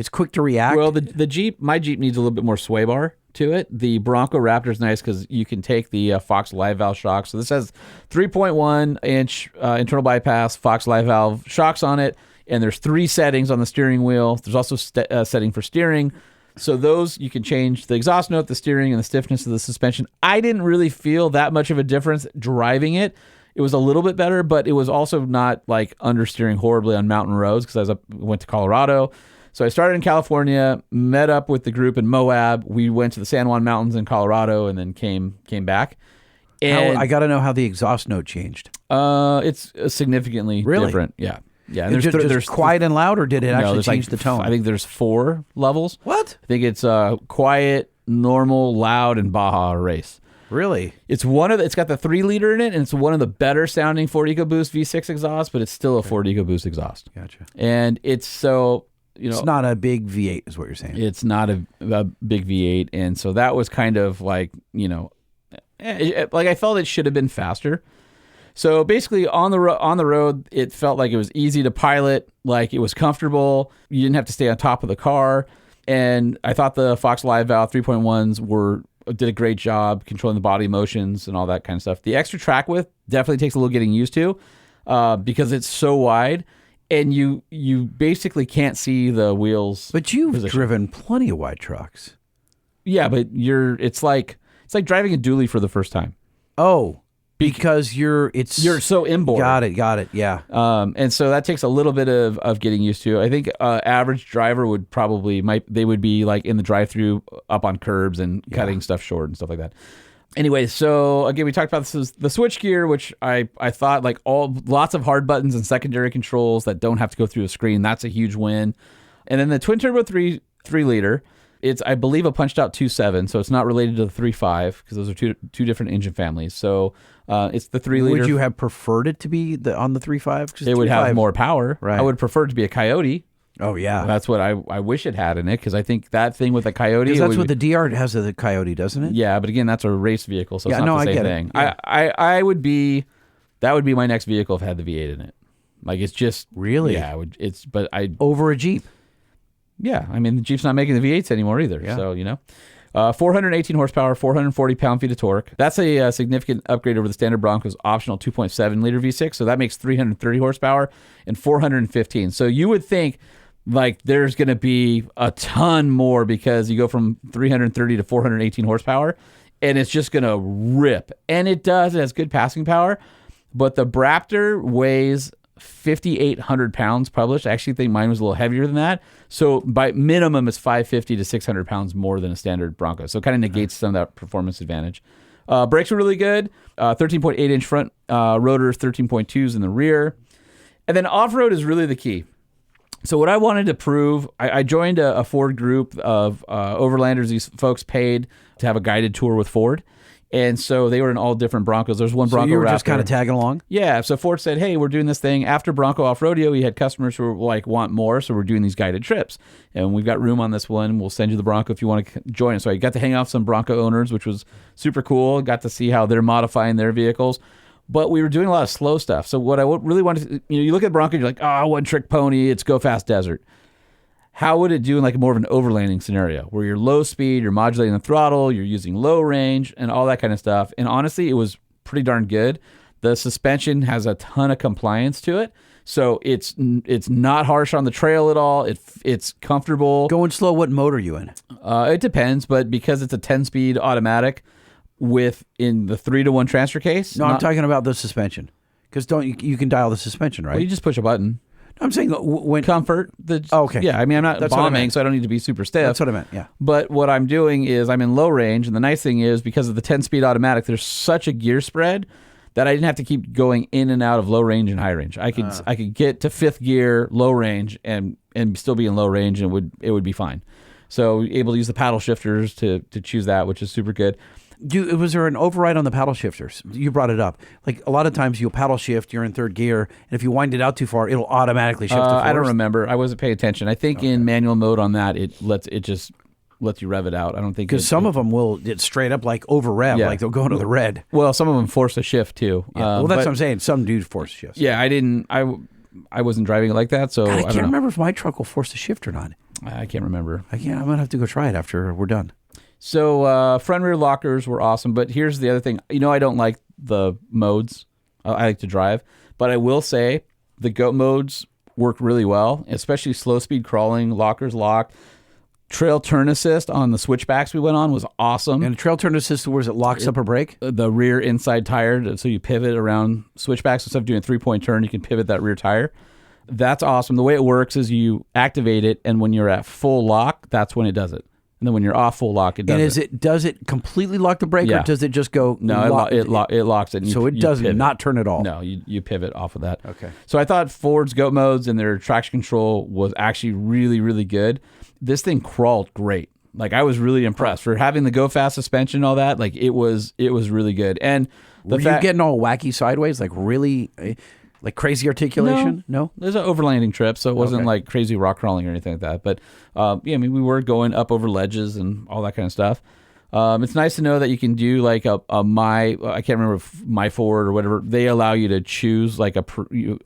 S1: quick to react.
S2: Well, the Jeep, my Jeep needs a little bit more sway bar to it. The Bronco Raptor is nice because you can take the Fox live valve shocks. So this has 3.1 inch internal bypass Fox live valve shocks on it, and there's 3 settings on the steering wheel. There's also a setting for steering. So those, you can change the exhaust note, the steering, and the stiffness of the suspension. I didn't really feel that much of a difference driving it. It was a little bit better, but it was also not like understeering horribly on mountain roads because I went to Colorado. So I started in California, met up with the group in Moab. We went to the San Juan Mountains in Colorado, and then came back. And
S1: I got to know how the exhaust note changed.
S2: It's significantly different. Yeah. Yeah.
S1: And there's quiet and loud, or did it actually change the tone?
S2: I think there's 4 levels.
S1: What?
S2: I think it's quiet, normal, loud, and Baja race.
S1: Really?
S2: It's got the 3-liter in it, and it's one of the better sounding Ford EcoBoost V6 exhaust, but it's still a Ford EcoBoost exhaust.
S1: Gotcha.
S2: And it's so,
S1: it's not a big V8 is what you're saying.
S2: It's not a big V8. And so that was kind of like, like I felt it should have been faster. So basically on the road, it felt like it was easy to pilot, like it was comfortable. You didn't have to stay on top of the car. And I thought the Fox Live Valve 3.1s did a great job controlling the body motions and all that kind of stuff. The extra track width definitely takes a little getting used to because it's so wide, and you basically can't see the wheels.
S1: But you've driven plenty of wide trucks.
S2: Yeah, but it's like driving a dually for the first time.
S1: Oh, because you're
S2: so inboard.
S1: Got it. Yeah.
S2: And so that takes a little bit of getting used to. I think average driver would they would be like in the drive-through up on curbs and cutting stuff short and stuff like that. Anyway, so again, we talked about the switch gear, which I thought like lots of hard buttons and secondary controls that don't have to go through a screen. That's a huge win. And then the twin turbo 3-liter. It's, I believe, a punched out 2.7, so it's not related to the 3.5 because those are two different engine families. So it's the 3-liter.
S1: Would you have preferred it to be on the 3.5?
S2: It would have more power.
S1: Right.
S2: I would prefer it to be a Coyote.
S1: Oh, yeah.
S2: That's what I wish it had in it, because I think that thing with a Coyote.
S1: Because that's what the DR has of the Coyote, doesn't it?
S2: Yeah, but again, that's a race vehicle, so it's not the same thing.
S1: Yeah.
S2: I would be, that would be my next vehicle if it had the V8 in it. Like, it's just.
S1: Really?
S2: Yeah, but
S1: over a Jeep.
S2: Yeah, I mean, the Jeep's not making the V8s anymore either. Yeah. So, 418 horsepower, 440 pound-feet of torque. That's a significant upgrade over the standard Bronco's optional 2.7-liter V6. So that makes 330 horsepower and 415. So you would think, like, there's going to be a ton more because you go from 330 to 418 horsepower, and it's just going to rip. And it does. It has good passing power. But the Raptor weighs 5,800 pounds published. I actually think mine was a little heavier than that. So by minimum, it's 550 to 600 pounds more than a standard Bronco. So it kind of negates some of that performance advantage. Brakes are really good. 13.8 inch front rotors, 13.2s in the rear. And then off-road is really the key. So what I wanted to prove, I joined a Ford group of overlanders. These folks paid to have a guided tour with Ford. And so they were in all different Broncos. There's one Bronco Raptor. So you were just
S1: kind of tagging along?
S2: Yeah. So Ford said, hey, we're doing this thing. After Bronco Off-Rodeo, we had customers who were like, want more. So we're doing these guided trips. And we've got room on this one. We'll send you the Bronco if you want to join us. So I got to hang out with some Bronco owners, which was super cool. Got to see how they're modifying their vehicles. But we were doing a lot of slow stuff. So what I really wanted to, you look at Bronco, you're like, one trick pony. It's go fast desert. How would it do in like more of an overlanding scenario where you're low speed, you're modulating the throttle, you're using low range and all that kind of stuff? And honestly, it was pretty darn good. The suspension has a ton of compliance to it. So it's not harsh on the trail at all. It's comfortable.
S1: Going slow, what mode are you in?
S2: It depends, but because it's a 10-speed automatic in the 3-to-1 transfer case.
S1: No, I'm talking about the suspension. Because you can dial the suspension, right?
S2: Well, you just push a button.
S1: I'm saying when
S2: comfort.
S1: Okay.
S2: Yeah, I mean, I'm not bombing, so I don't need to be super stiff.
S1: That's what I meant, yeah.
S2: But what I'm doing is I'm in low range, and the nice thing is because of the 10-speed automatic, there's such a gear spread that I didn't have to keep going in and out of low range and high range. I could get to 5th gear, low range, and still be in low range, and it would be fine. So able to use the paddle shifters to choose that, which is super good.
S1: Was there an override on the paddle shifters? You brought it up. Like a lot of times you'll paddle shift, you're in third gear, and if you wind it out too far, it'll automatically shift to fourth.
S2: I don't remember. I wasn't paying attention. I think in manual mode on that, it just lets you rev it out. I don't think
S1: because some of them will straight up like over rev, like they'll go into the red.
S2: Well, some of them force a shift too.
S1: Yeah. Well, that's what I'm saying. Some do force shifts.
S2: Yeah, I wasn't driving it like that, so
S1: God, I can't
S2: don't know.
S1: remember if my truck will force a shift or not.
S2: I can't remember.
S1: I'm gonna have to go try it after we're done.
S2: So front and rear lockers were awesome, but here's the other thing. I don't like the modes. I like to drive, but I will say the GOAT modes work really well, especially slow speed crawling, lockers locked. Trail turn assist on the switchbacks we went on was awesome.
S1: And trail turn assist, where it locks up a brake?
S2: The rear inside tire, so you pivot around switchbacks. Instead of doing a 3-point turn, you can pivot that rear tire. That's awesome. The way it works is you activate it, and when you're at full lock, that's when it does it. And then when you're off full lock, it does
S1: it. And does it completely lock the brake, or does it just go?
S2: No, it locks it. And
S1: so it does not turn at all.
S2: No, you pivot off of that.
S1: Okay.
S2: So I thought Ford's GOAT modes and their traction control was actually really, really good. This thing crawled great. Like I was really impressed for having the go fast suspension and all that. Like it was really good. And
S1: were you getting all wacky sideways, like really? Like crazy articulation? No?
S2: There's an overlanding trip, so it wasn't like crazy rock crawling or anything like that. But we were going up over ledges and all that kind of stuff. It's nice to know that you can do like I can't remember if My Ford or whatever. They allow you to choose like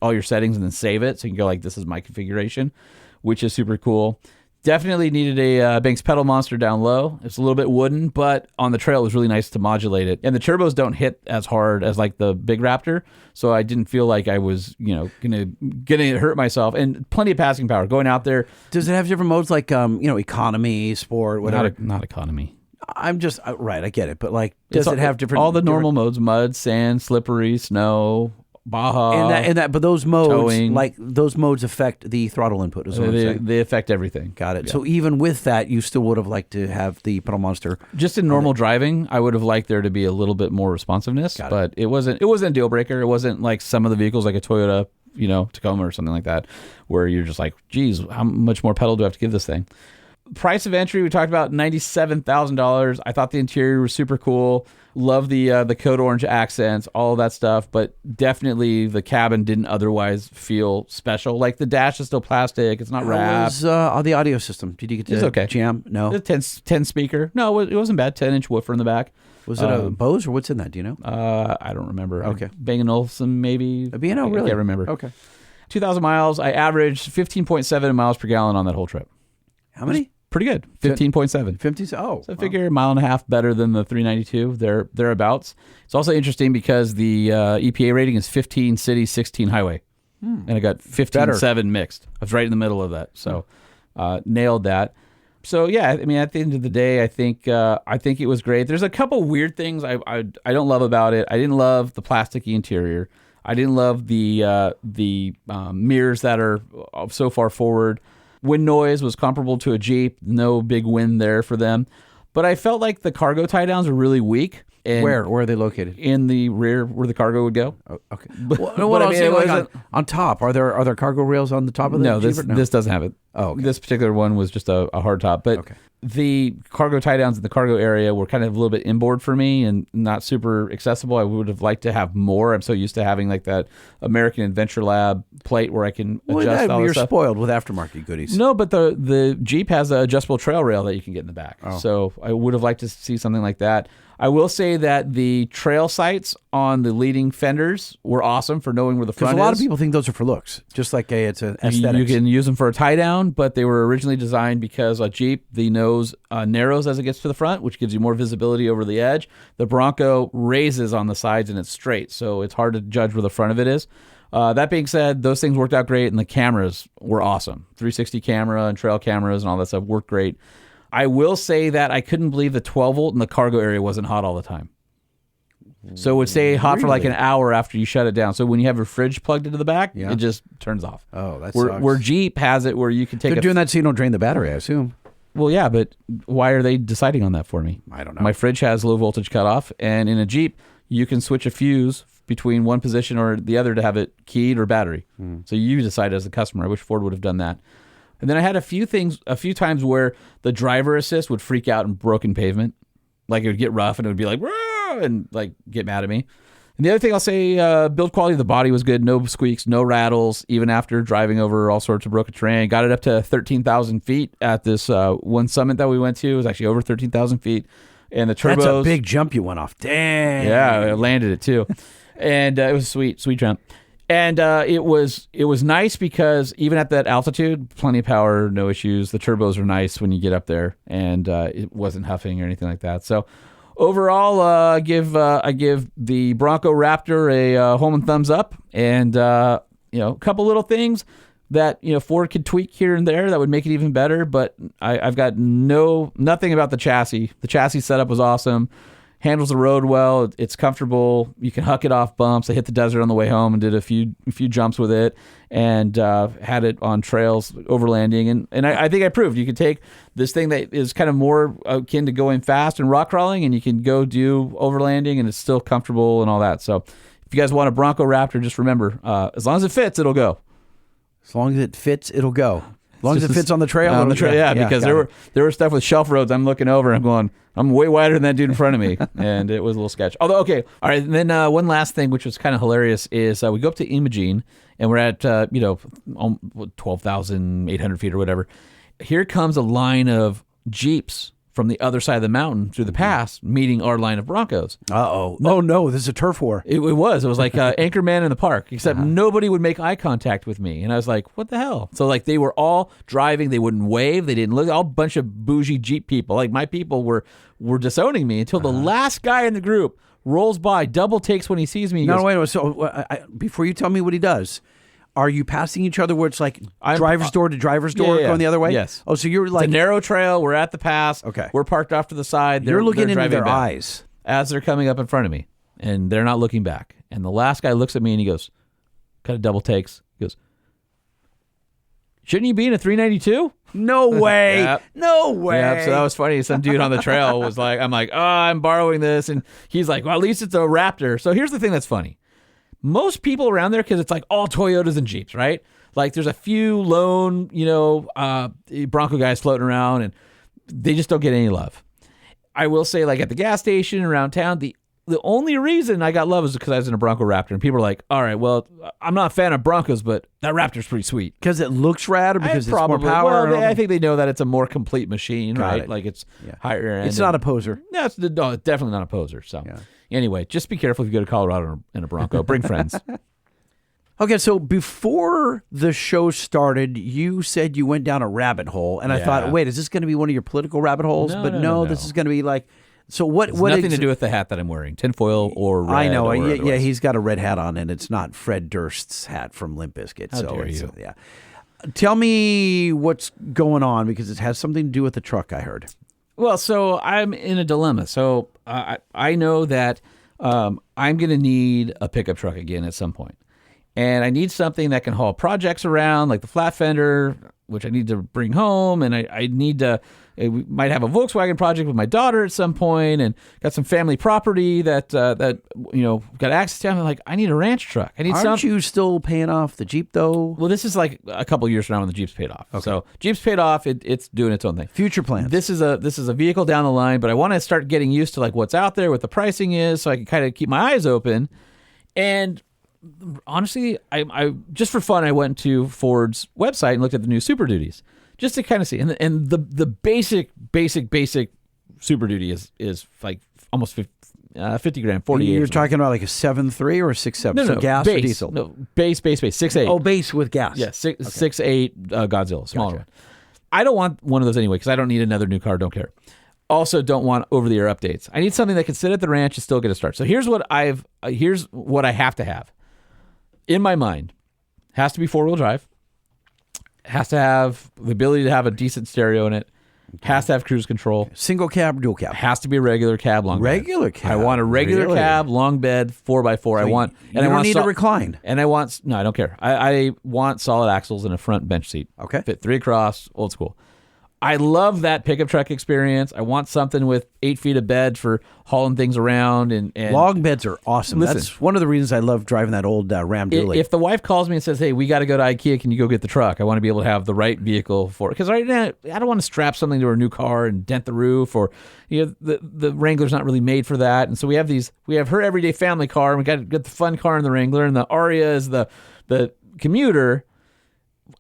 S2: all your settings and then save it. So you can go like, this is my configuration, which is super cool. Definitely needed a Banks pedal monster down low. It's a little bit wooden, but on the trail it was really nice to modulate it. And the turbos don't hit as hard as like the big Raptor, so I didn't feel like I was gonna hurt myself. And plenty of passing power going out there.
S1: Does it have different modes like economy, sport, whatever?
S2: Not economy.
S1: I'm just right. I get it, but like, does it have different?
S2: All the normal modes: mud, sand, slippery, snow. Baja,
S1: but those modes,
S2: towing.
S1: like those modes, affect the throttle input. Is what I'm saying.
S2: They affect everything.
S1: Got it.
S2: Yeah.
S1: So even with that, you still would have liked to have the pedal monster.
S2: Just in normal driving, I would have liked there to be a little bit more responsiveness, but it wasn't a deal breaker. It wasn't like some of the vehicles, like a Toyota, Tacoma or something like that, where you're just like, geez, how much more pedal do I have to give this thing? Price of entry, we talked about $97,000. I thought the interior was super cool. Love the code orange accents, all of that stuff, but definitely the cabin didn't otherwise feel special. Like the dash is still plastic; it's not wrapped.
S1: How was the audio system? Did you get to jam? No,
S2: the 10 speaker. No, it wasn't bad. 10-inch woofer in the back.
S1: Was it a Bose or what's in that? Do you know?
S2: I don't remember.
S1: Okay,
S2: Bang & Olufsen maybe.
S1: A B&O, really?
S2: I can't remember.
S1: Okay,
S2: 2,000 miles. I averaged 15.7 miles per gallon on that whole trip.
S1: How many?
S2: Pretty good. 15.7.
S1: 50. Oh,
S2: so I figure a mile and a half better than the 392. Thereabouts. It's also interesting because the EPA rating is 15 city, 16 highway, and I got 15.7 mixed. I was right in the middle of that, so nailed that. So yeah, I mean, at the end of the day, I think it was great. There's a couple weird things I don't love about it. I didn't love the plasticky interior. I didn't love the mirrors that are so far forward. Wind noise was comparable to a Jeep. No big wind there for them. But I felt like the cargo tie downs were really weak. And
S1: where are they located?
S2: In the rear where the cargo would go.
S1: Oh, okay. What else? Like on top? Are there cargo rails on the top of the Jeep?
S2: No, this doesn't have it.
S1: Oh, okay.
S2: This particular one was just a hard top. But the cargo tie downs in the cargo area were kind of a little bit inboard for me and not super accessible. I would have liked to have more. I'm so used to having like that American Adventure Lab plate where I can adjust all this stuff.
S1: You're spoiled with aftermarket goodies.
S2: No, but the Jeep has an adjustable trail rail that you can get in the back. Oh. So I would have liked to see something like that. I will say that the trail sights on the leading fenders were awesome for knowing where the front is.
S1: Because a lot of people think those are for looks, just like it's an aesthetics.
S2: You can use them for a tie down, but they were originally designed because a Jeep, the nose narrows as it gets to the front, which gives you more visibility over the edge. The Bronco raises on the sides and it's straight, so it's hard to judge where the front of it is. That being said, those things worked out great, and the cameras were awesome. 360 camera and trail cameras and all that stuff worked great. I will say that I couldn't believe the 12 volt in the cargo area wasn't hot all the time. So it would stay hot for like an hour after you shut it down. So when you have your fridge plugged into the back, it just turns off.
S1: Oh, that sucks.
S2: Where Jeep has it where you can take
S1: They're doing that so you don't drain the battery, I assume.
S2: Well, yeah, but why are they deciding on that for me?
S1: I don't know.
S2: My fridge has low voltage cutoff, and in a Jeep, you can switch a fuse between one position or the other to have it keyed or battery. So you decide as a customer. I wish Ford would have done that. And then I had a few times where the driver assist would freak out in broken pavement. Like it would get rough and it would be like, "Rah!" and like get mad at me. And the other thing I'll say, build quality of the body was good. No squeaks, no rattles, even after driving over all sorts of broken terrain. Got it up to 13,000 feet at this one summit that we went to. It was actually over 13,000 feet. And the turbos.
S1: That's a big jump you went off. Dang.
S2: Yeah, I landed it too. And it was a sweet jump. And it was nice because even at that altitude, plenty of power, no issues. The turbos are nice when you get up there, and it wasn't huffing or anything like that. So overall, I give the Bronco Raptor a Holman thumbs up, and a couple little things that Ford could tweak here and there that would make it even better. But I've got nothing about the chassis. The chassis setup was awesome. Handles the road well. It's comfortable. You can huck it off bumps. I hit the desert on the way home and did a few jumps with it, and had it on trails overlanding. And I think I proved you could take this thing that is kind of more akin to going fast and rock crawling, and you can go do overlanding, and it's still comfortable and all that. So if you guys want a Bronco Raptor, just remember, as long as it fits, it'll go.
S1: As long as it fits, it'll go. As long as it fits on the trail.
S2: On the trail, yeah, because there were stuff with shelf roads. I'm looking over and I'm going, I'm way wider than that dude in front of me. And it was a little sketch. Although, okay. All right. And then one last thing, which was kind of hilarious, is we go up to Imogene and we're at, 12,800 feet or whatever. Here comes a line of Jeeps from the other side of the mountain through the pass, meeting our line of Broncos.
S1: Uh-oh. Oh, no, this is a turf war.
S2: It was like Anchorman in the park, except nobody would make eye contact with me. And I was like, what the hell? So, like, they were all driving. They wouldn't wave. They didn't look. All a bunch of bougie Jeep people. Like, my people were disowning me until the last guy in the group rolls by, double takes when he sees me.
S1: No, wait. So, before you tell me what he does, are you passing each other where it's like driver's door to driver's door going the other way?
S2: Yes.
S1: Oh, so you're like...
S2: It's a narrow trail. We're at the pass.
S1: Okay.
S2: We're parked off to the side.
S1: You're looking into their
S2: back
S1: eyes.
S2: as they're coming up in front of me, and they're not looking back. And the last guy looks at me and he goes, kind of double takes. He goes, shouldn't you be in a 392?
S1: No way.
S2: Yep.
S1: No way.
S2: Yeah, so that was funny. Some dude on the trail was like, I'm like, oh, I'm borrowing this. And he's like, well, at least it's a Raptor. So here's the thing that's funny. Most people around there, because it's like all Toyotas and Jeeps, right? Like there's a few lone, Bronco guys floating around, and they just don't get any love. I will say, like at the gas station around town, the only reason I got love is because I was in a Bronco Raptor, and people are like, all right, well, I'm not a fan of Broncos, but that Raptor's pretty sweet.
S1: Because it looks rad, or because it's more power?
S2: Well, I think they know that it's a more complete machine, right?
S1: It.
S2: Like it's higher end.
S1: It's not a poser.
S2: No, it's definitely not a poser. So anyway, just be careful if you go to Colorado in a Bronco. Bring friends.
S1: Okay, so before the show started, you said you went down a rabbit hole, and I thought, wait, is this going to be one of your political rabbit holes?
S2: No.
S1: This is going to be like, so what?
S2: It's nothing to do with the hat that I'm wearing, tinfoil or red.
S1: I know,
S2: yeah,
S1: he's got a red hat on, and it's not Fred Durst's hat from Limp Bizkit.
S2: How dare you?
S1: Yeah. Tell me what's going on, because it has something to do with the truck, I heard.
S2: Well, so I'm in a dilemma. So I know that I'm going to need a pickup truck again at some point. And I need something that can haul projects around, like the flat fender, which I need to bring home. And I need to, we might have a Volkswagen project with my daughter at some point, and got some family property that got access to. I'm like, I need a ranch truck. I need something.
S1: Aren't you still paying off the Jeep, though?
S2: Well, this is like a couple of years from now when the Jeep's paid off. Okay. So Jeep's paid off. It's doing its own thing.
S1: Future plans.
S2: This is a vehicle down the line, but I want to start getting used to like what's out there, what the pricing is, so I can kind of keep my eyes open. And honestly, I just for fun, I went to Ford's website and looked at the new Super Duties just to kind of see. And the basic Super Duty is like almost 50 grand, 48.
S1: You're talking about like a 7.3 or a 6.7?
S2: No,
S1: so gas
S2: base,
S1: or diesel?
S2: No, base, 6.8.
S1: Oh, base with gas.
S2: Yeah, 6.8 Godzilla, smaller one. I don't want one of those anyway because I don't need another new car. Don't care. Also, don't want over-the-air updates. I need something that can sit at the ranch and still get a start. So here's what I have to have. In my mind, has to be four-wheel drive, has to have the ability to have a decent stereo in it, has to have cruise control.
S1: Single cab, dual cab?
S2: Has to be a regular cab, long
S1: regular
S2: bed.
S1: cab?
S2: I want a regular cab, long bed, 4x4.
S1: So
S2: I
S1: don't need to recline.
S2: And I don't care. I want solid axles and a front bench seat.
S1: Okay.
S2: Fit 3 across, old school. I love that pickup truck experience. I want something with 8 feet of bed for hauling things around. And
S1: Long beds are awesome.
S2: Listen.
S1: That's one of the reasons I love driving that old Ram Dually.
S2: If the wife calls me and says, "Hey, we got to go to IKEA. Can you go get the truck?" I want to be able to have the right vehicle for it. Because right now, I don't want to strap something to her new car and dent the roof, or the Wrangler's not really made for that. And so we have her everyday family car, and we got the fun car in the Wrangler, and the Aria is the commuter.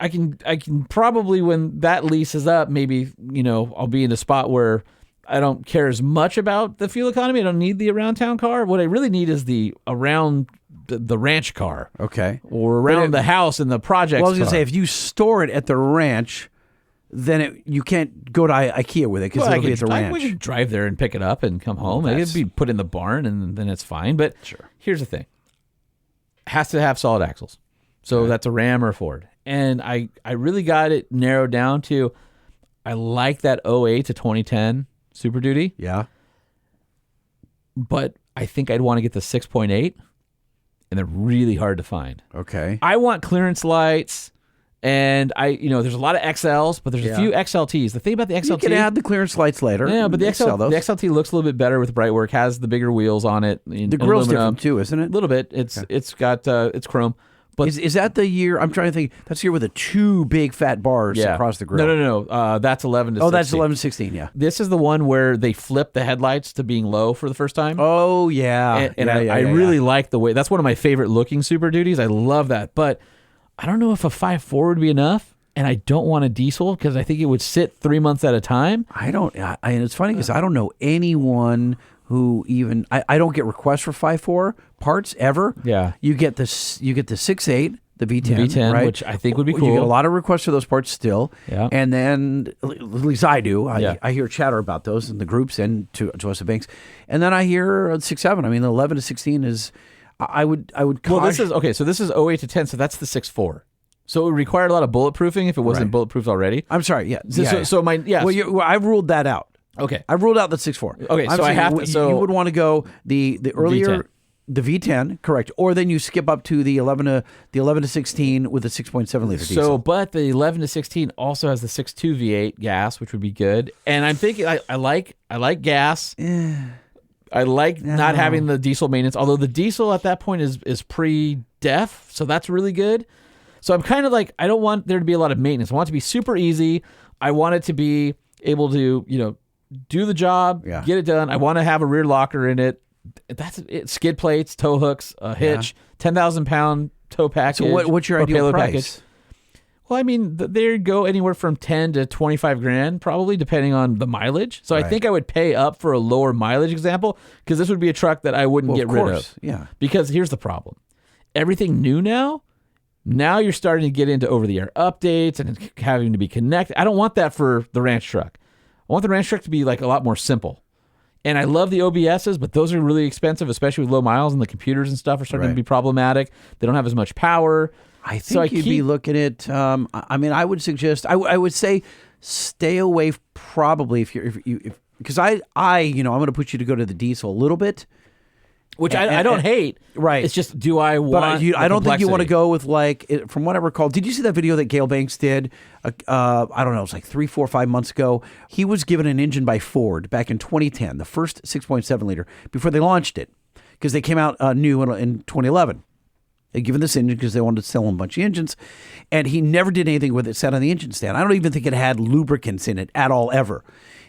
S2: I can probably, when that lease is up, maybe, I'll be in a spot where I don't care as much about the fuel economy. I don't need the around town car. What I really need is the around the ranch car.
S1: Okay.
S2: Or around the house and the projects.
S1: Well, I was going to
S2: car.
S1: say, if you store it at the ranch, then you can't go to IKEA with it because it'll be at the ranch.
S2: We could drive there and pick it up and come home. It'd be put in the barn and then it's fine. But here's the thing. It has to have solid axles. So that's a Ram or a Ford. And I really got it narrowed down to, I like that 08 to 2010 Super Duty.
S1: Yeah.
S2: But I think I'd want to get the 6.8, and they're really hard to find.
S1: Okay.
S2: I want clearance lights, and there's a lot of XLs, but there's a few XLTs. The thing about the XLT,
S1: You can add the clearance lights later.
S2: yeah, but the
S1: Sell those.
S2: XLT looks a little bit better with bright work. Has the bigger wheels on it.
S1: The grill's
S2: aluminum.
S1: different too, isn't
S2: A
S1: it?
S2: little bit. It's got it's chrome. But
S1: Is that the year? I'm trying to think. That's the year with the two big fat bars across the grill.
S2: No. That's 11 to 16.
S1: Oh, that's 11 to 16, yeah.
S2: This is the one where they flip the headlights to being low for the first time.
S1: Oh, yeah.
S2: And I really like the way. That's one of my favorite looking Super Duties. I love that. But I don't know if a 5.4 would be enough. And I don't want a diesel because I think it would sit 3 months at a time.
S1: And it's funny because I don't know anyone who even I don't get requests for 5.4 parts ever.
S2: Yeah.
S1: You get the 6.8, the V10,
S2: The V10,
S1: right?
S2: which I think would be
S1: You
S2: cool.
S1: get a lot of requests for those parts still.
S2: Yeah.
S1: And then at least I do.
S2: Yeah.
S1: I hear chatter about those in the groups and to us at Banks. And then I hear 6.7. I mean, the 11 to 16 is I would
S2: Well, this
S1: caution-
S2: is okay. So this is 08 to 10. So that's the 6.4. So it would require a lot of bulletproofing if it wasn't
S1: Right.
S2: bulletproof already.
S1: I'm sorry. Yeah.
S2: So my
S1: Well, I've ruled that out.
S2: Okay.
S1: I've ruled out the 6.4.
S2: Okay,
S1: I'm
S2: so I
S1: saying
S2: have to- so-
S1: you would want to go the earlier
S2: V10.
S1: the V10, correct, or then you skip up to the 11 to 16 with a 6.7 liter diesel.
S2: So, but the 11 to 16 also has the 6.2 V8 gas, which would be good. And I'm thinking I like gas. I like not having the diesel maintenance, although the diesel at that point is pre-def, so that's really good. So I'm kind of like, I don't want there to be a lot of maintenance. I want it to be super easy. I want it to be able to, do the job, get it done. I want to have a rear locker in it. That's it. Skid plates, tow hooks, a hitch, 10,000 pound tow package.
S1: So what's your
S2: or
S1: ideal
S2: payload
S1: price?
S2: package. Well, I mean, they go anywhere from 10 to 25 grand, probably, depending on the mileage. So I think I would pay up for a lower mileage example, because this would be a truck that I wouldn't get rid of.
S1: Yeah.
S2: Because here's the problem. Everything new now you're starting to get into over-the-air updates and having to be connected. I don't want that for the ranch truck. I want the ranch truck to be like a lot more simple. And I love the OBSs, but those are really expensive, especially with low miles, and the computers and stuff are starting to be problematic. They don't have as much power.
S1: I think you'd be looking at. I mean, I would suggest. I would say, stay away. Probably if because I'm going to put you to go to the diesel a little bit,
S2: which I don't hate.
S1: Right.
S2: It's just, do I want?
S1: But I don't think you want to
S2: complexity?
S1: go with from what I recall. Did you see that video that Gail Banks did? I don't know. It was like 3, 4, 5 months ago. He was given an engine by Ford back in 2010, the first 6.7 liter before they launched it, because they came out new in 2011. They'd given this engine because they wanted to sell him a bunch of engines, and he never did anything with it. Sat on the engine stand. I don't even think it had lubricants in it at all ever.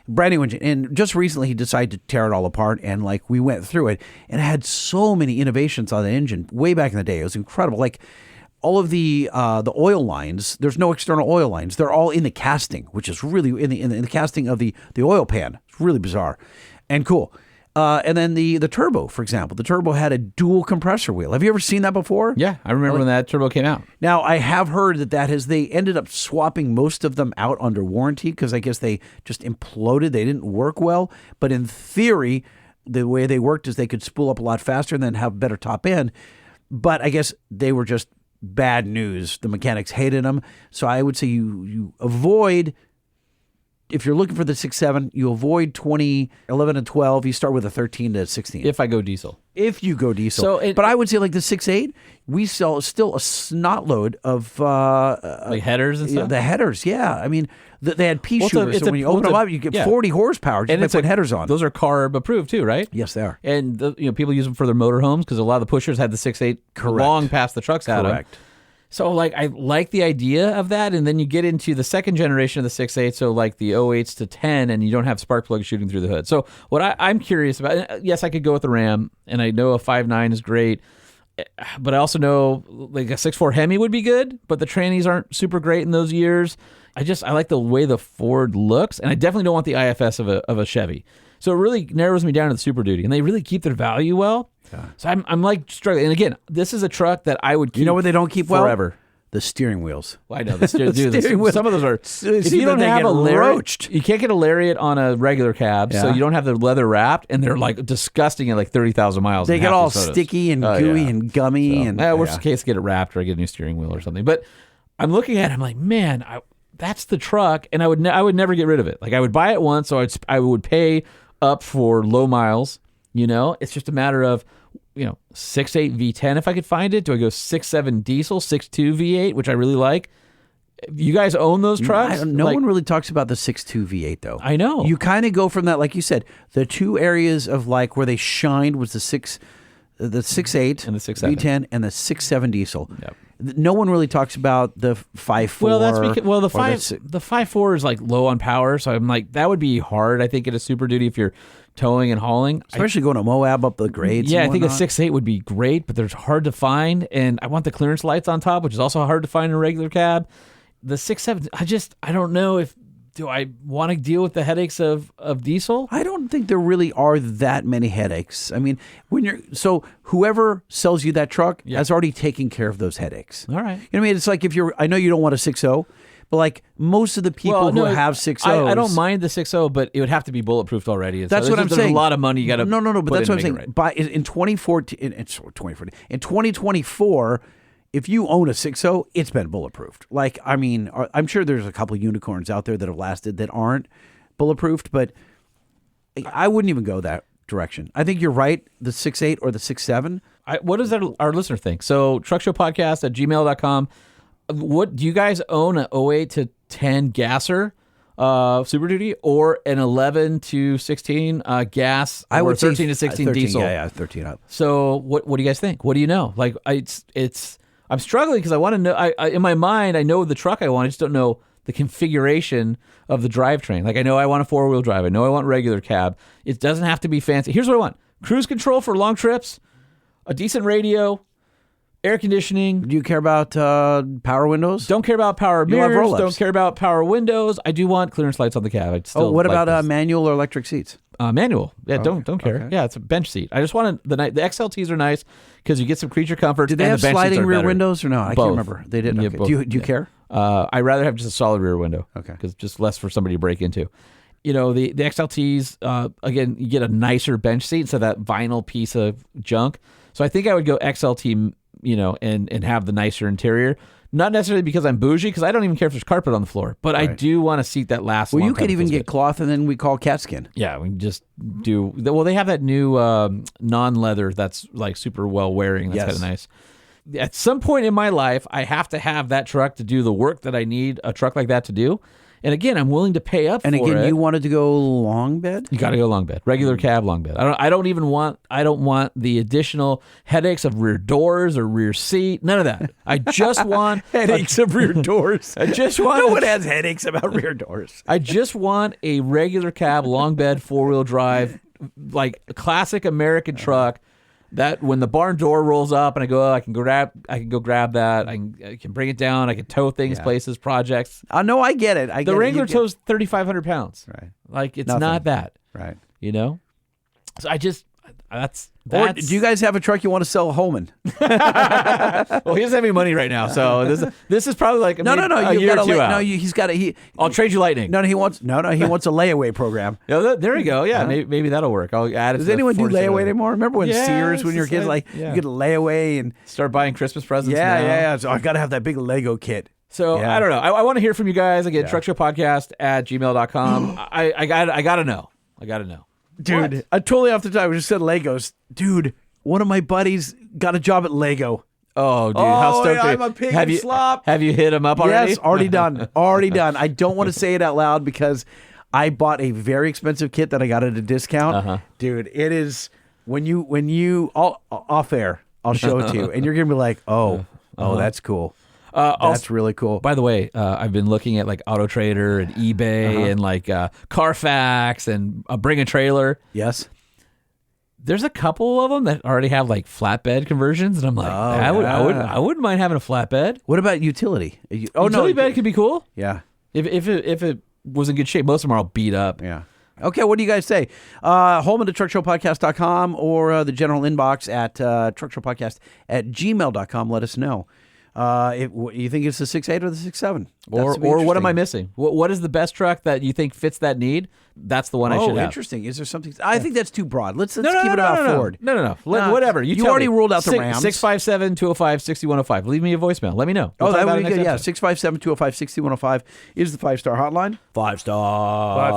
S1: Brand new engine. And just recently he decided to tear it all apart, and we went through it, and it had so many innovations on the engine way back in the day. It was incredible. Like all of the oil lines, there's no external oil lines. They're all in the casting, which is really in the casting of the oil pan. It's really bizarre and cool. And then the turbo, for example, the turbo had a dual compressor wheel. Have you ever seen that before?
S2: Yeah, I remember when that turbo came out.
S1: Now, I have heard they ended up swapping most of them out under warranty because I guess they just imploded. They didn't work well. But in theory, the way they worked is they could spool up a lot faster and then have better top end. But I guess they were just bad news. The mechanics hated them. So I would say you avoid if you're looking for the 6.7, you avoid 2011 and 12. You start with a 13 to 16.
S2: If I go diesel.
S1: If you go diesel. But I would say like the 6.8, we sell still a snot load of
S2: like headers and stuff?
S1: The headers, yeah. I mean, they had pea shooters, so when you open them up, you get 40 horsepower just by putting headers on.
S2: Those are CARB approved too, right?
S1: Yes, they are.
S2: And people use them for their motorhomes because a lot of the pushers had the 6.8 long past the trucks had them.
S1: Correct.
S2: So, like, I like the idea of that, and then you get into the second generation of the 6.8, so like the 08s to 10, and you don't have spark plugs shooting through the hood. So, what I'm curious about, yes, I could go with the Ram, and I know a 5.9 is great, but I also know like a 6.4 Hemi would be good, but the trannies aren't super great in those years. I like the way the Ford looks, and I definitely don't want the IFS of a Chevy. So it really narrows me down to the Super Duty, and they really keep their value well. Yeah. So I'm like struggling. And again, this is a truck that I would keep.
S1: You know what they don't keep
S2: forever?
S1: Well? The steering wheels.
S2: Well, I know the steering
S1: wheels.
S2: Some of those are. If you don't have a lariat, you can't get a lariat on a regular cab, so you don't have the leather wrapped, and they're like disgusting at like 30,000 miles.
S1: They get all sticky and gooey and gummy.
S2: Worst case, get it wrapped or I get a new steering wheel or something. But I'm looking at it, I'm like, man, that's the truck, and I would never get rid of it. Like I would buy it once, so I would pay up for low miles. It's just a matter of 6.8 V10 if I could find it. Do I go 6.7 diesel, 6.2 V8, which I really like? You guys own those trucks?
S1: No one really talks about the 6.2 V8 though.
S2: I know.
S1: You kind of go from that, like you said, the two areas of like where they shined was the 6.8 and the 6.7 V10 and the 6.7 diesel. Yep. No one really talks about the 5.4.
S2: Well, that's because the 5.4 is like low on power, so I'm like that would be hard. I think at a Super Duty if you're towing and hauling,
S1: especially going to Moab up the grades.
S2: Yeah, I think a 6.8 would be great, but they're hard to find, and I want the clearance lights on top, which is also hard to find in a regular cab. The 6.7, I don't know do I want to deal with the headaches of diesel? I
S1: don't think there really are that many headaches. I mean, whoever sells you that truck has already taken care of those headaches.
S2: All right.
S1: You know what I mean? It's like I know you don't want a 6.0, but like most of the people who have 6.0s.
S2: I don't mind the 6.0, but it would have to be bulletproofed already.
S1: That's what I'm saying.
S2: There's a lot of money you got to
S1: No, but that's what I'm saying. Right. In 2024, if you own a 6.0, it's been bulletproofed. Like, I mean, I'm sure there's a couple unicorns out there that have lasted that aren't bulletproofed, but I wouldn't even go that direction. I think you're right, the 6.8 or the 6.7.
S2: What does our listener think? So, truckshowpodcast@gmail.com. What do you guys own an 08 to 10 gasser Super Duty or an 11 to 16 gas?
S1: I would
S2: 13 to 16
S1: 13,
S2: diesel.
S1: Yeah, 13 up.
S2: So what do you guys think? What do you know? Like I'm struggling because I want to know. In my mind, I know the truck I want. I just don't know the configuration of the drivetrain. Like I know I want a 4-wheel drive. I know I want regular cab. It doesn't have to be fancy. Here's what I want: cruise control for long trips, a decent radio, air conditioning.
S1: Do you care about power windows?
S2: Don't care about power mirrors. Don't care about power windows. I do want clearance lights on the cab.
S1: What about manual or electric seats?
S2: Manual. Yeah, don't care. Okay. Yeah, it's a bench seat. I just want the XLTs are nice because you get some creature comfort.
S1: Did they have sliding rear windows or no? I
S2: Both.
S1: Can't remember. They didn't. Okay. Do you care?
S2: I'd rather have just a solid rear window.
S1: Okay.
S2: Because just less for somebody to break into. The XLTs, again, you get a nicer bench seat instead of that vinyl piece of junk. So I think I would go XLT, and have the nicer interior. Not necessarily because I'm bougie, because I don't even care if there's carpet on the floor, but right. I do want a seat that lasts.
S1: Well, you could even get cloth, and then we call cat skin.
S2: Yeah, we can just do. Well, they have that new non-leather that's like super well wearing. That's kind of nice. At some point in my life, I have to have that truck to do the work that I need a truck like that to do. And again, I'm willing to pay up for it.
S1: And again, you wanted to go long bed?
S2: You got to go long bed. Regular cab, long bed. I don't want the additional headaches of rear doors or rear seat. None of that. I just want
S1: headaches of rear doors.
S2: I just want
S1: no one has headaches about rear doors.
S2: I just want a regular cab, long bed, 4-wheel drive, like a classic American truck. That when the barn door rolls up and I go, I can go grab that. I can bring it down. I can tow things, places, projects.
S1: No, I get it.
S2: The Wrangler tows 3,500 pounds.
S1: Right.
S2: Like it's not that.
S1: Right.
S2: So I just that's.
S1: Or do you guys have a truck you want to sell Holman?
S2: Well, he doesn't have any money right now, so this is probably like
S1: no.
S2: A year or two out.
S1: No, he's got a.
S2: I'll trade you Lightning.
S1: He wants a layaway program.
S2: There we go. Yeah, maybe that'll work. I'll add it.
S1: Does anyone do layaway anymore? Remember when Sears, when your kids you get a layaway and
S2: start buying Christmas presents?
S1: Yeah. So I got to have that big Lego kit.
S2: So
S1: Yeah.
S2: I don't know. I want to hear from you guys. Again, truckshowpodcast@gmail.com. I gotta know.
S1: Dude,
S2: What?
S1: I totally off the top. I just said Legos. Dude, one of my buddies got a job at Lego.
S2: Oh, dude, how stoked are you?
S1: I'm a pig
S2: have
S1: in
S2: you,
S1: slop.
S2: Have you hit him up already?
S1: Yes, already done. Already done. I don't want to say it out loud because I bought a very expensive kit that I got at a discount. Dude, it is when you off air, I'll show it to you, and you're gonna be like, oh, that's cool. That's really cool.
S2: By the way, I've been looking at like Auto Trader and eBay and like Carfax and Bring a Trailer.
S1: Yes.
S2: There's a couple of them that already have like flatbed conversions, and I'm like, I wouldn't mind having a flatbed.
S1: What about utility?
S2: Utility bed could be cool.
S1: Yeah.
S2: If it was in good shape. Most of them are all beat up.
S1: Yeah. Okay, what do you guys say? Holman at truckshowpodcast.com or the general inbox at truckshowpodcast@gmail.com. Let us know. You think it's the 6.8 or the 6.7?
S2: Or what am I missing? What is the best truck that you think fits that need? That's the one I should have.
S1: Interesting. Is there something? I think that's too broad. Let's keep it about Ford.
S2: No. Whatever. You
S1: already ruled out the Rams.
S2: 657-205-6105. Leave me a voicemail. Let me know. We'll
S1: that
S2: talk
S1: would
S2: about
S1: be
S2: it
S1: good.
S2: next
S1: Yeah,
S2: episode.
S1: 657-205-6105 is the 5-star hotline.
S2: 5-star.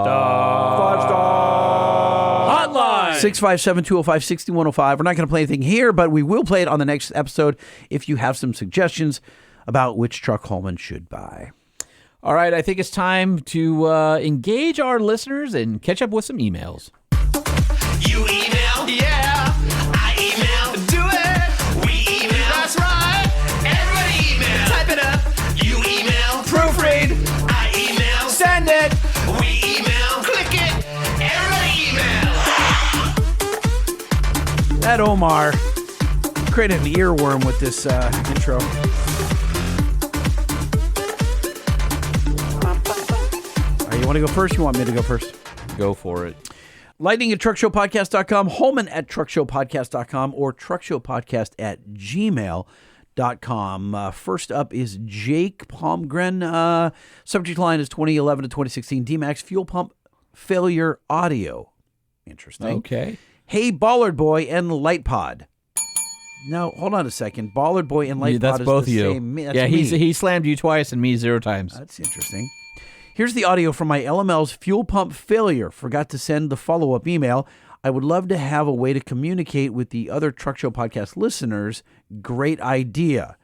S1: Hotline. 657-205-6105. We're not going to play anything here, but we will play it on the next episode if you have some suggestions about which truck Holman should buy.
S2: All right, I think it's time to engage our listeners and catch up with some emails.
S3: You email? Yeah. I email? Do it. We email? That's right. Everybody email. Type it up. You email? Proofread. I email? Send it. We email? Click it. Everybody email.
S1: That Omar created an earworm with this intro. You want to go first? You want me to go first?
S2: Go for it.
S1: Lightning at truckshowpodcast.com, Holman at truckshowpodcast.com, or truckshowpodcast@gmail.com. First up is Jake Palmgren. Subject line is 2011 to 2016 D-Max fuel pump failure audio. Interesting.
S2: Okay.
S1: Hey, Ballard Boy and Light Pod. No, hold on a second. Ballard Boy and Light Pod
S2: that's
S1: is
S2: both
S1: the
S2: you.
S1: same. That's
S2: yeah,
S1: me.
S2: he slammed you twice and me 0 times.
S1: That's interesting. Here's the audio from my LML's fuel pump failure. Forgot to send the follow-up email. I would love to have a way to communicate with the other Truck Show podcast listeners. Great idea.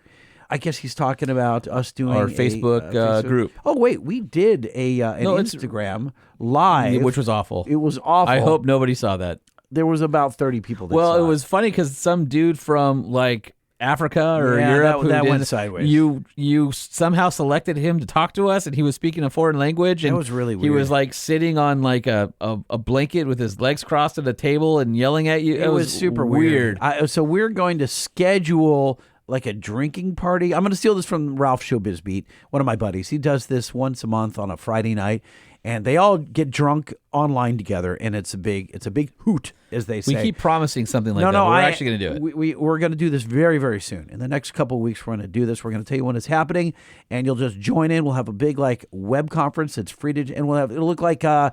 S1: I guess he's talking about us doing
S2: Our Facebook group.
S1: Oh, wait. We did an Instagram live.
S2: Which was awful.
S1: It was awful.
S2: I hope nobody saw that.
S1: There was about 30 people that
S2: Well,
S1: saw
S2: it was funny because some dude from like Africa or
S1: Yeah,
S2: Europe
S1: that
S2: who
S1: went
S2: did-
S1: sideways.
S2: You somehow selected him to talk to us, and he was speaking a foreign language. And
S1: That was really
S2: He
S1: weird.
S2: was like sitting on like a blanket with his legs crossed at a table and yelling at you.
S1: It was super weird. So we're going to schedule like a drinking party. I'm going to steal this from Ralph Showbiz Beat, one of my buddies. He does this once a month on a Friday night, and they all get drunk online together, and it's a big hoot, as they say.
S2: We keep promising something like that. We're actually going to do it.
S1: We're going to do this very, very soon. In the next couple of weeks, we're going to do this. We're going to tell you when it's happening, and you'll just join in. We'll have a big like web conference. It's free to, and it'll look like I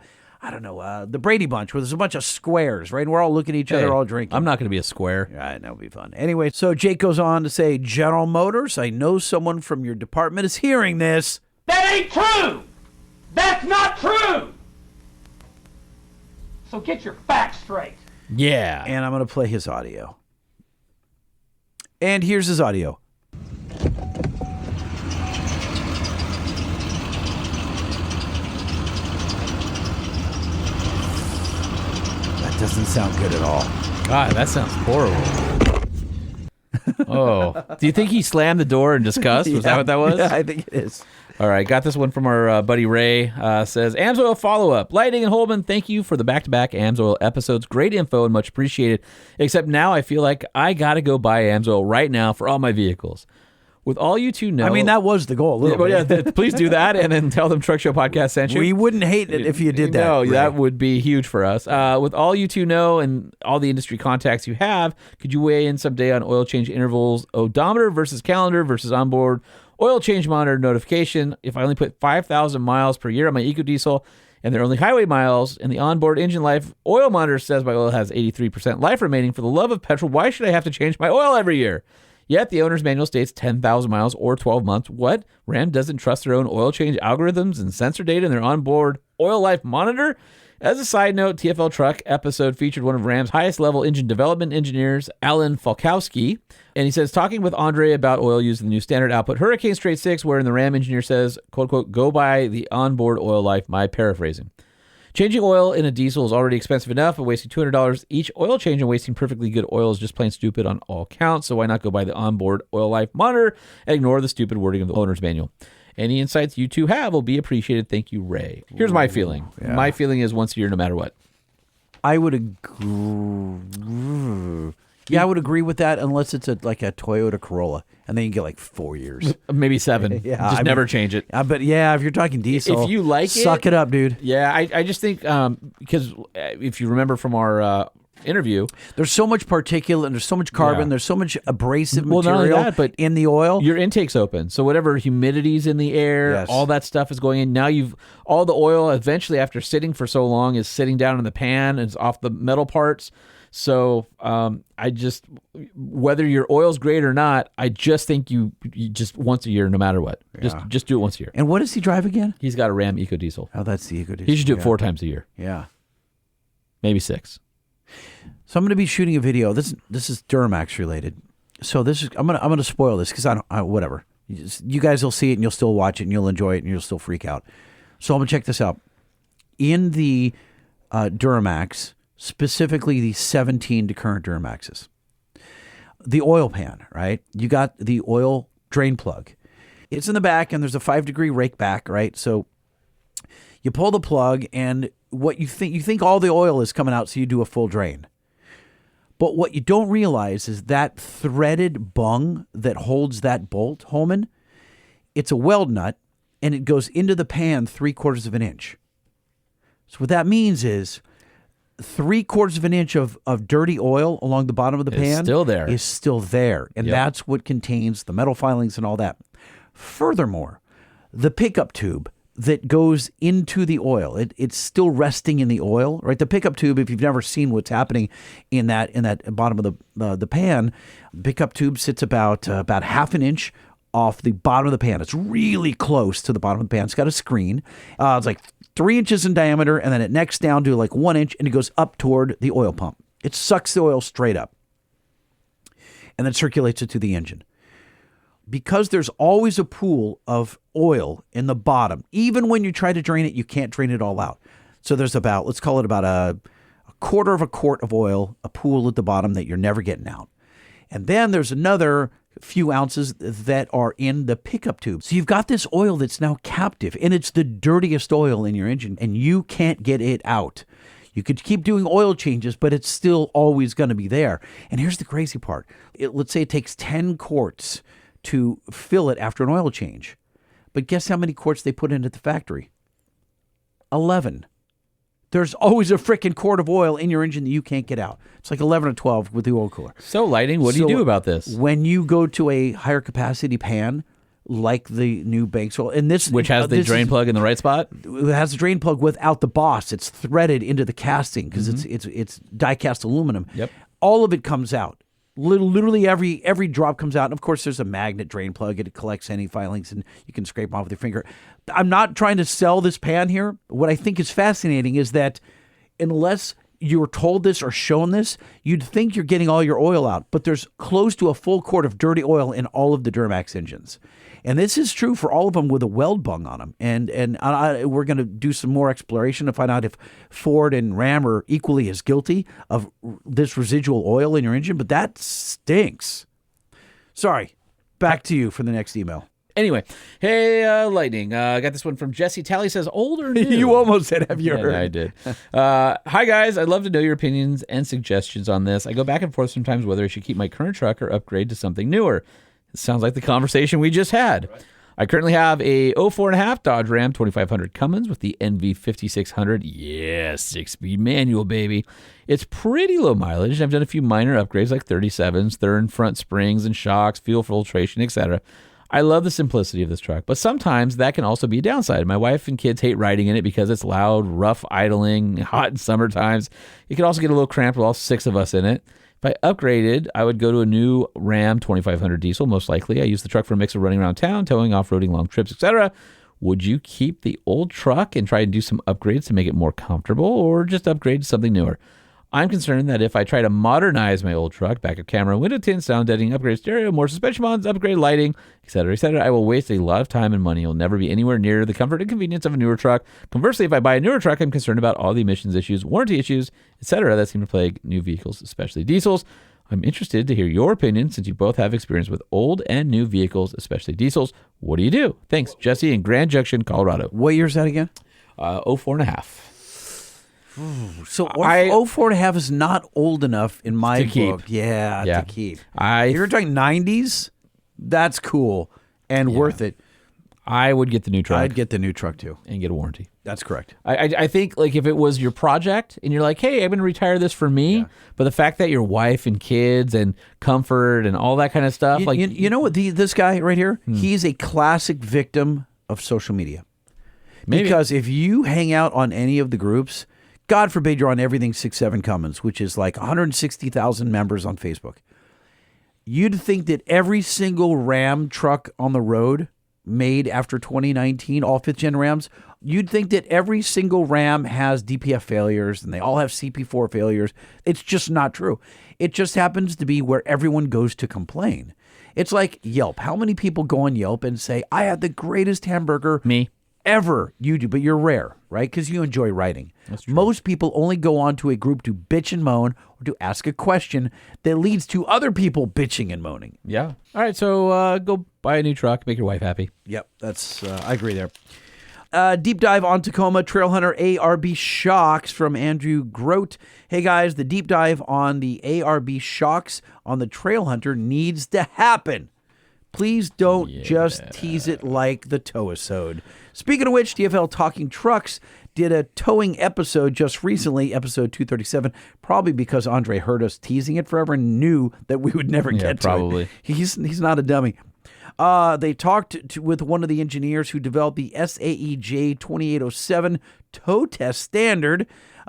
S1: don't know, the Brady Bunch, where there's a bunch of squares, right? And we're all looking at each other, all drinking.
S2: I'm not going to be a square.
S1: Right, that'll be fun. Anyway, so Jake goes on to say, General Motors, I know someone from your department is hearing this.
S6: That ain't true! That's not true! So get your facts straight.
S2: Yeah.
S1: And I'm going to play his audio. And here's his audio. That doesn't sound good at all.
S2: God, that sounds horrible. Oh. Do you think he slammed the door in disgust? Was that what that was?
S1: Yeah, I think it is.
S2: All right, got this one from our buddy Ray. Says, AMSOIL follow-up. Lightning and Holman, thank you for the back-to-back AMSOIL episodes. Great info and much appreciated. Except now I feel like I got to go buy AMSOIL right now for all my vehicles. With all you two know...
S1: I mean, that was the goal a little bit.
S2: Yeah, please do that and then tell them Truck Show Podcast sent you.
S1: We wouldn't hate it if you did that.
S2: No,
S1: Ray.
S2: that would be huge for us. With all you two know and all the industry contacts you have, could you weigh in someday on oil change intervals, odometer versus calendar versus onboard oil change monitor notification? If I only put 5,000 miles per year on my EcoDiesel and they're only highway miles and the onboard engine life oil monitor says my oil has 83% life remaining, for the love of petrol, why should I have to change my oil every year? Yet the owner's manual states 10,000 miles or 12 months. What? Ram doesn't trust their own oil change algorithms and sensor data in their onboard oil life monitor? As a side note, TFL Truck episode featured one of Ram's highest level engine development engineers, Alan Falkowski. And he says, talking with Andre about oil used in the new standard output Hurricane Straight 6, wherein the Ram engineer says, quote, quote, go by the onboard oil life, my paraphrasing. Changing oil in a diesel is already expensive enough, but wasting $200 each oil change and wasting perfectly good oil is just plain stupid on all counts. So why not go by the onboard oil life monitor and ignore the stupid wording of the owner's manual? Any insights you two have will be appreciated. Thank you, Ray. Here's my feeling. Yeah. My feeling is once a year, no matter what.
S1: I would agree. Yeah, I would agree with that unless it's like a Toyota Corolla, and then you get like 4 years.
S2: Maybe 7. Yeah, never change it.
S1: But yeah, if you're talking diesel,
S2: if you like
S1: suck it up, dude.
S2: Yeah, I just think because if you remember from our interview,
S1: there's so much particulate and there's so much carbon, there's so much abrasive material
S2: not only that, but
S1: in the oil.
S2: Your intake's open, so whatever humidity's in the air, all that stuff is going in. Now all the oil eventually after sitting for so long is sitting down in the pan and it's off the metal parts. So I just, whether your oil's great or not, I just think you just once a year, no matter what, just do it once a year.
S1: And what does he drive again?
S2: He's got a Ram EcoDiesel.
S1: Oh, that's the EcoDiesel.
S2: He should do it 4 times a year.
S1: Yeah,
S2: maybe 6.
S1: So I'm going to be shooting a video. This is Duramax related. So I'm gonna spoil this because whatever. You guys will see it and you'll still watch it and you'll enjoy it and you'll still freak out. So I'm gonna check this out. In the Duramax, specifically the 17 to current Duramaxes, the oil pan, right? You got the oil drain plug. It's in the back and there's a 5-degree rake back, right? So you pull the plug and what you think all the oil is coming out, so you do a full drain. But what you don't realize is that threaded bung that holds that bolt, Holman, it's a weld nut, and it goes into the pan 3/4 of an inch. So what that means is 3/4 of an inch of dirty oil along the bottom of the pan is still there. And that's what contains the metal filings and all that. Furthermore, the pickup tube that goes into the oil, it's still resting in the oil, right? The pickup tube, if you've never seen what's happening in that bottom of the pan, pickup tube sits about half an inch off the bottom of the pan. It's really close to the bottom of the pan. It's got a screen. It's like 3 inches in diameter, and then it necks down to like 1 inch, and it goes up toward the oil pump. It sucks the oil straight up, and then circulates it to the engine. Because there's always a pool of oil in the bottom, even when you try to drain it, you can't drain it all out. So there's let's call it about a 1/4 of a quart of oil, a pool at the bottom that you're never getting out. And then there's another few ounces that are in the pickup tube. So you've got this oil that's now captive, and it's the dirtiest oil in your engine, and you can't get it out. You could keep doing oil changes, but it's still always going to be there. And here's the crazy part. Let's say it takes 10 quarts to fill it after an oil change. But guess how many quarts they put in at the factory? 11. There's always a freaking quart of oil in your engine that you can't get out. It's like 11 or 12 with the oil cooler.
S2: So, Lighting, what do you do about this?
S1: When you go to a higher capacity pan, like the new Banks oil, and
S2: which has the drain plug in the right spot?
S1: It has a drain plug without the boss. It's threaded into the casting because it's die-cast aluminum.
S2: Yep.
S1: All of it comes out. Literally every drop comes out. And of course, there's a magnet drain plug. It collects any filings, and you can scrape them off with your finger. I'm not trying to sell this pan here. What I think is fascinating is that unless you were told this or shown this, you'd think you're getting all your oil out. But there's close to a full quart of dirty oil in all of the Duramax engines. And this is true for all of them with a weld bung on them. And we're going to do some more exploration to find out if Ford and Ram are equally as guilty of this residual oil in your engine. But that stinks. Sorry. Back to you for the next email.
S2: Anyway, hey, Lightning. I got this one from Jesse Talley. Says, old or new?
S1: You almost said, have you heard?
S2: I did. Hi, guys. I'd love to know your opinions and suggestions on this. I go back and forth sometimes whether I should keep my current truck or upgrade to something newer. It sounds like the conversation we just had. Right. I currently have a 04.5 Dodge Ram 2500 Cummins with the NV 5600. Yeah, 6-speed manual, baby. It's pretty low mileage. I've done a few minor upgrades like 37s, third and front springs and shocks, fuel filtration, etc. I love the simplicity of this truck, but sometimes that can also be a downside. My wife and kids hate riding in it because it's loud, rough idling, hot in summer times. It can also get a little cramped with all 6 of us in it. If I upgraded, I would go to a new Ram 2500 diesel, most likely. I use the truck for a mix of running around town, towing, off-roading, long trips, etc. Would you keep the old truck and try to do some upgrades to make it more comfortable, or just upgrade to something newer? I'm concerned that if I try to modernize my old truck, backup camera, window tint, sound deadening, upgrade stereo, more suspension mods, upgrade lighting, etc., I will waste a lot of time and money. It will never be anywhere near the comfort and convenience of a newer truck. Conversely, if I buy a newer truck, I'm concerned about all the emissions issues, warranty issues, etc., that seem to plague new vehicles, especially diesels. I'm interested to hear your opinion since you both have experience with old and new vehicles, especially diesels. What do you do? Thanks, Jesse in Grand Junction, Colorado.
S1: What year is that again?
S2: 04.5.
S1: So 04.5 is not old enough in my book.
S2: Keep.
S1: Yeah, to keep.
S2: If
S1: you're talking 90s, that's cool and worth it.
S2: I would get the new truck.
S1: I'd get the new truck too.
S2: And get a warranty.
S1: That's correct.
S2: I think like if it was your project and you're like, hey, I'm going to retire this for me, but the fact that your wife and kids and comfort and all that kind of stuff.
S1: You know what? This guy right here, he's a classic victim of social media.
S2: Maybe.
S1: Because if you hang out on any of the groups, God forbid you're on Everything 6-7 Cummins, which is like 160,000 members on Facebook. You'd think that every single Ram truck on the road made after 2019, all 5th gen Rams, you'd think that every single Ram has DPF failures and they all have CP4 failures. It's just not true. It just happens to be where everyone goes to complain. It's like Yelp. How many people go on Yelp and say, I had the greatest hamburger ever? You do, but you're rare, right? Because you enjoy writing.
S2: That's true.
S1: Most people only go on to a group to bitch and moan or to ask a question that leads to other people bitching and moaning.
S2: Yeah. All right. So go buy a new truck. Make your wife happy.
S1: Yep. That's I agree there. Deep dive on Tacoma Trailhunter ARB shocks from Andrew Grote. Hey guys, the deep dive on the ARB shocks on the Trailhunter needs to happen. Please don't just tease it like the tow-isode. Speaking of which, TFL Talking Trucks did a towing episode just recently, episode 237, probably because Andre heard us teasing it forever and knew that we would never get to it. He's not a dummy. They talked with one of the engineers who developed the SAEJ 2807 tow test standard.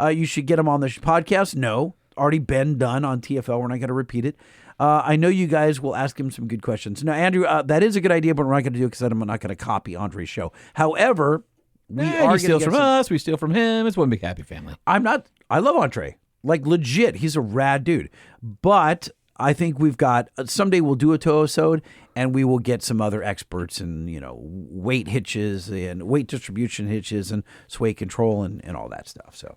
S1: You should get him on the podcast. No, already been done on TFL. We're not going to repeat it. I know you guys will ask him some good questions. Now, Andrew, that is a good idea, but we're not going to do it because I'm not going to copy Andre's show. However,
S2: he steals from us. We steal from him. It's one big happy family.
S1: I love Andre. Like, legit. He's a rad dude. But I think we've got, someday we'll do a tow-isode and we will get some other experts in, weight hitches and weight distribution hitches and sway control and all that stuff. So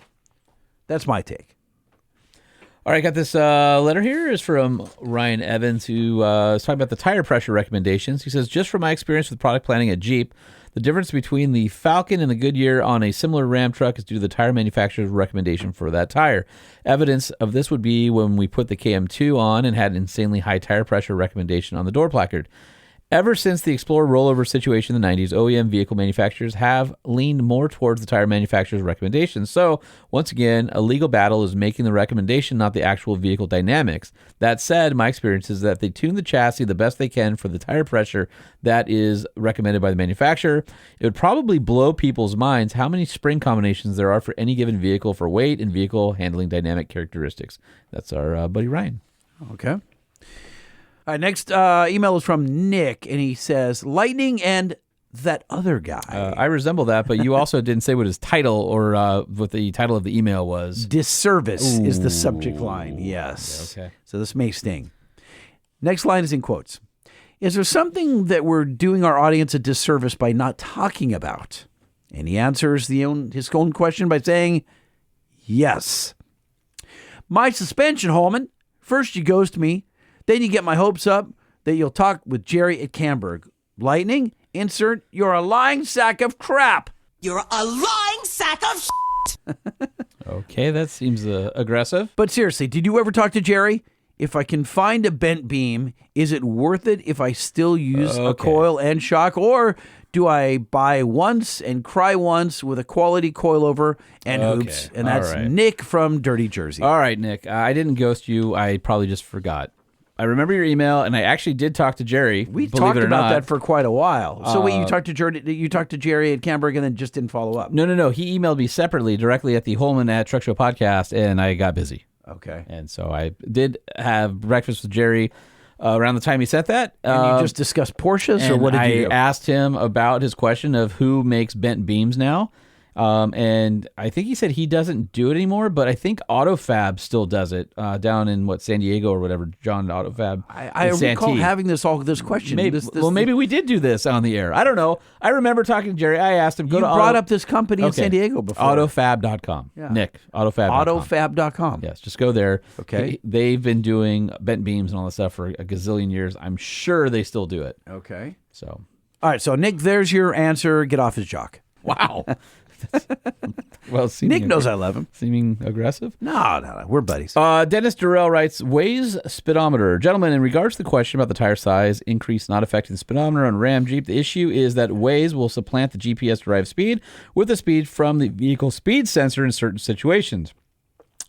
S1: that's my take.
S2: All right, got this letter here is from Ryan Evans, who is talking about the tire pressure recommendations. He says, just from my experience with product planning at Jeep, the difference between the Falcon and the Goodyear on a similar Ram truck is due to the tire manufacturer's recommendation for that tire. Evidence of this would be when we put the KM2 on and had an insanely high tire pressure recommendation on the door placard. Ever since the Explorer rollover situation in the 90s, OEM vehicle manufacturers have leaned more towards the tire manufacturer's recommendations. So, once again, a legal battle is making the recommendation, not the actual vehicle dynamics. That said, my experience is that they tune the chassis the best they can for the tire pressure that is recommended by the manufacturer. It would probably blow people's minds how many spring combinations there are for any given vehicle for weight and vehicle handling dynamic characteristics. That's our buddy Ryan.
S1: Okay. All right, next email is from Nick, and he says, Lightning and that other guy.
S2: I resemble that, but you also didn't say what his title or what the title of the email was.
S1: Disservice is the subject line, yes.
S2: Okay.
S1: So this may sting. Next line is in quotes. Is there something that we're doing our audience a disservice by not talking about? And he answers his own question by saying, yes. My suspension, Holman. First you ghost me. Then you get my hopes up that you'll talk with Jerry at Camberg. Lightning, insert, you're a lying sack of crap.
S5: You're a lying sack of shit.
S2: Okay, that seems aggressive.
S1: But seriously, did you ever talk to Jerry? If I can find a bent beam, is it worth it if I still use a coil and shock? Or do I buy once and cry once with a quality coilover and hoops? And that's Nick from Dirty Jersey.
S2: All right, Nick. I didn't ghost you. I probably just forgot. I remember your email, and I actually did talk to Jerry.
S1: We talked about that for quite a while. So wait, you talked to Jerry at Camberg and then just didn't follow up?
S2: No. He emailed me separately, directly at the Holman at Truck Show podcast, and I got busy.
S1: Okay.
S2: And so I did have breakfast with Jerry around the time he sent that.
S1: And you just discussed Porsches, or what did you do?
S2: I asked him about his question of who makes bent beams now. And I think he said he doesn't do it anymore, but I think AutoFab still does it down in San Diego or whatever. John AutoFab.
S1: I recall having this question.
S2: Maybe we did do this on the air. I don't know. I remember talking to Jerry. I asked him.
S1: You brought up this company in San Diego before.
S2: AutoFab.com. Yeah. Nick, AutoFab.com.
S1: AutoFab.com.
S2: Yes, just go there.
S1: Okay.
S2: They've been doing bent beams and all that stuff for a gazillion years. I'm sure they still do it.
S1: Okay.
S2: So.
S1: All right. So Nick, there's your answer. Get off his jock.
S2: Wow. Well,
S1: Nick knows I love him.
S2: Seeming aggressive?
S1: No. We're buddies.
S2: Dennis Durrell writes, Waze speedometer. Gentlemen, in regards to the question about the tire size increase not affecting the speedometer on Ram Jeep, the issue is that Waze will supplant the GPS-derived speed with the speed from the vehicle speed sensor in certain situations.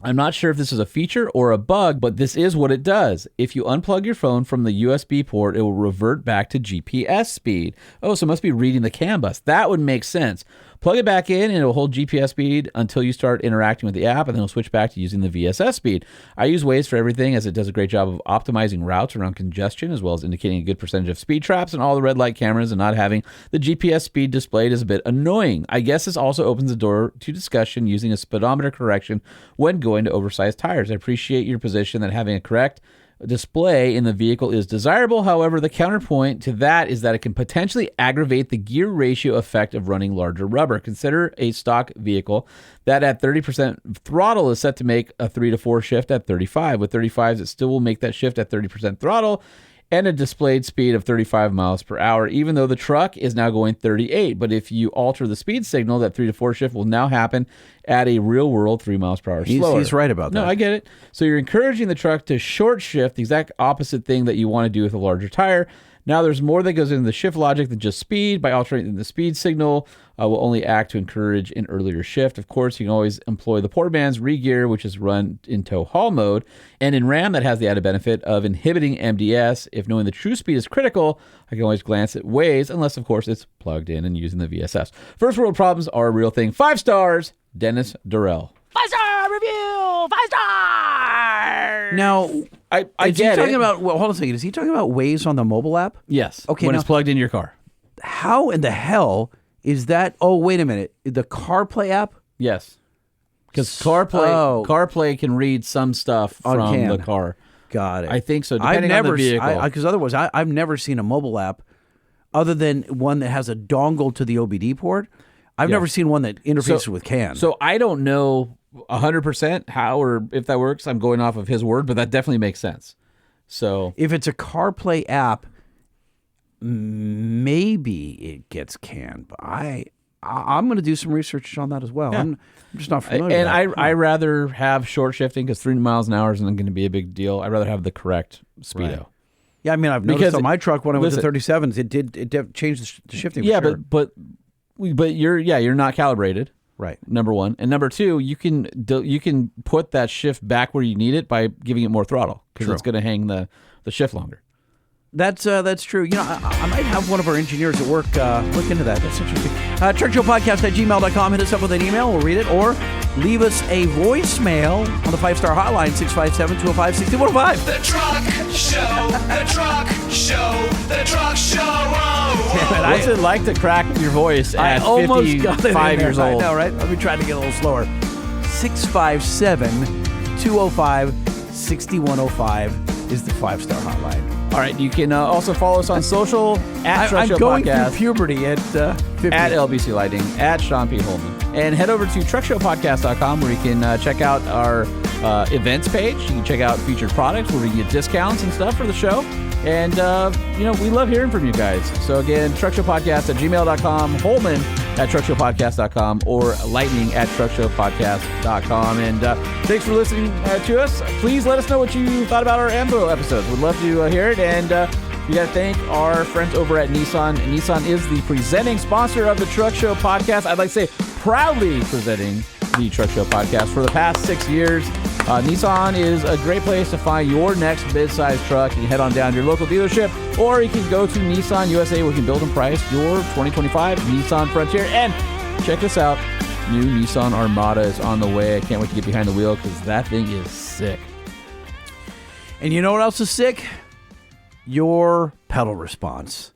S2: I'm not sure if this is a feature or a bug, but this is what it does. If you unplug your phone from the USB port, it will revert back to GPS speed. Oh, so it must be reading the CAN bus. That would make sense. Plug it back in and it will hold GPS speed until you start interacting with the app, and then it'll switch back to using the VSS speed. I use Waze for everything as it does a great job of optimizing routes around congestion, as well as indicating a good percentage of speed traps and all the red light cameras, and not having the GPS speed displayed is a bit annoying. I guess this also opens the door to discussion using a speedometer correction when going to oversized tires. I appreciate your position that having a correct display in the vehicle is desirable. However, the counterpoint to that is that it can potentially aggravate the gear ratio effect of running larger rubber. Consider a stock vehicle that at 30% throttle is set to make a 3 to 4 shift at 35. With 35s, it still will make that shift at 30% throttle and a displayed speed of 35 miles per hour, even though the truck is now going 38. But if you alter the speed signal, that 3 to 4 shift will now happen at a real world 3 miles per hour slower.
S1: He's right about that.
S2: No, I get it. So you're encouraging the truck to short shift, the exact opposite thing that you want to do with a larger tire. Now there's more that goes into the shift logic than just speed. By altering the speed signal, will only act to encourage an earlier shift. Of course, you can always employ the Portman's regear, which is run in tow haul mode. And in Ram, that has the added benefit of inhibiting MDS. If knowing the true speed is critical, I can always glance at Waze, unless, of course, it's plugged in and using the VSS. First world problems are a real thing. 5 stars, Dennis Durrell.
S5: 5-star review! 5 stars!
S1: Now,
S2: I
S1: is he
S2: get
S1: talking
S2: it.
S1: about? Well, hold on a second. Is he talking about Waze on the mobile app?
S2: Yes.
S1: Okay,
S2: when
S1: now-
S2: it's plugged into your car.
S1: How in the hell is that? Oh, wait a minute. The CarPlay app?
S2: Yes. Because CarPlay can read some stuff
S1: On
S2: from
S1: CAN.
S2: the car.
S1: Got it.
S2: I think so, depending on the vehicle.
S1: Because otherwise, I've never seen a mobile app other than one that has a dongle to the OBD port. I've never seen one that interfaces with CAN.
S2: So I don't know 100% how or if that works. I'm going off of his word, but that definitely makes sense. So
S1: if it's a CarPlay app, maybe it gets CAN. But I'm going to do some research on that as well.
S2: Yeah.
S1: I'm just not familiar
S2: and
S1: with that.
S2: I rather have short shifting because 3 miles an hour isn't going to be a big deal. I'd rather have the correct speedo.
S1: Right. Yeah, I mean, I've noticed
S2: Because
S1: on my truck when I went to
S2: listen,
S1: 37s, it changed the shifting.
S2: Yeah,
S1: for sure.
S2: but you're not calibrated.
S1: Right.
S2: Number one, and number two, you can put that shift back where you need it by giving it more throttle because
S1: True.
S2: it's going to hang the shift longer.
S1: That's true. You know, I might have one of our engineers at work look into that. That's interesting. Truckshowpodcast@gmail.com. Hit us up with an email. We'll read it. Or leave us a voicemail on the 5-star hotline, 657-205-6105.
S3: The Truck Show, the Truck Show, the Truck Show. Oh.
S2: What's it like to crack your voice
S1: I
S2: at
S1: almost
S2: 55
S1: got it in there.
S2: years old?
S1: I know, right? Let me try to get a little slower. 657-205-6105 is the 5-star hotline.
S2: All right, you can also follow us on social at Truck
S1: I'm
S2: Show
S1: going
S2: Podcast,
S1: through puberty at 50.
S2: at LBC Lighting, at Sean P. Holman. And head over to truckshowpodcast.com where you can check out our events page. You can check out featured products where we can get discounts and stuff for the show. And, we love hearing from you guys. So, again, truckshowpodcast@gmail.com, Holman at truckshowpodcast.com, or lightning at truckshowpodcast.com. And thanks for listening to us. Please let us know what you thought about our AMSOIL episodes. We'd love to hear it. And we got to thank our friends over at Nissan. Nissan is the presenting sponsor of the Truck Show Podcast. I'd like to say proudly presenting the Truck Show Podcast for the past 6 years. Nissan is a great place to find your next mid-size truck. You can head on down to your local dealership, or you can go to Nissan USA where you can build and price your 2025 Nissan Frontier. And check this out. new Nissan Armada is on the way. I can't wait to get behind the wheel because that thing is sick.
S1: And you know what else is sick? Your pedal response.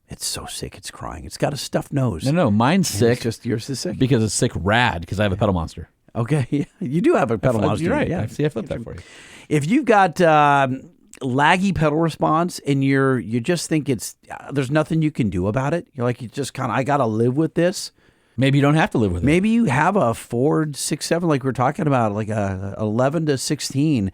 S1: It's so sick, it's crying. It's got a stuffed nose.
S2: No, mine's sick.
S1: It's just yours is sick.
S2: Because it's sick rad because I have a pedal monster.
S1: Okay, yeah, you do have a pedal monster.
S2: You're right.
S1: Yeah.
S2: I flipped that for you.
S1: If you've got laggy pedal response and you just think it's there's nothing you can do about it, you're like, you just kind of, I got to live with this.
S2: Maybe you don't have to live with it.
S1: Maybe you have a Ford 6.7 like we were talking about, like a 11 to 16,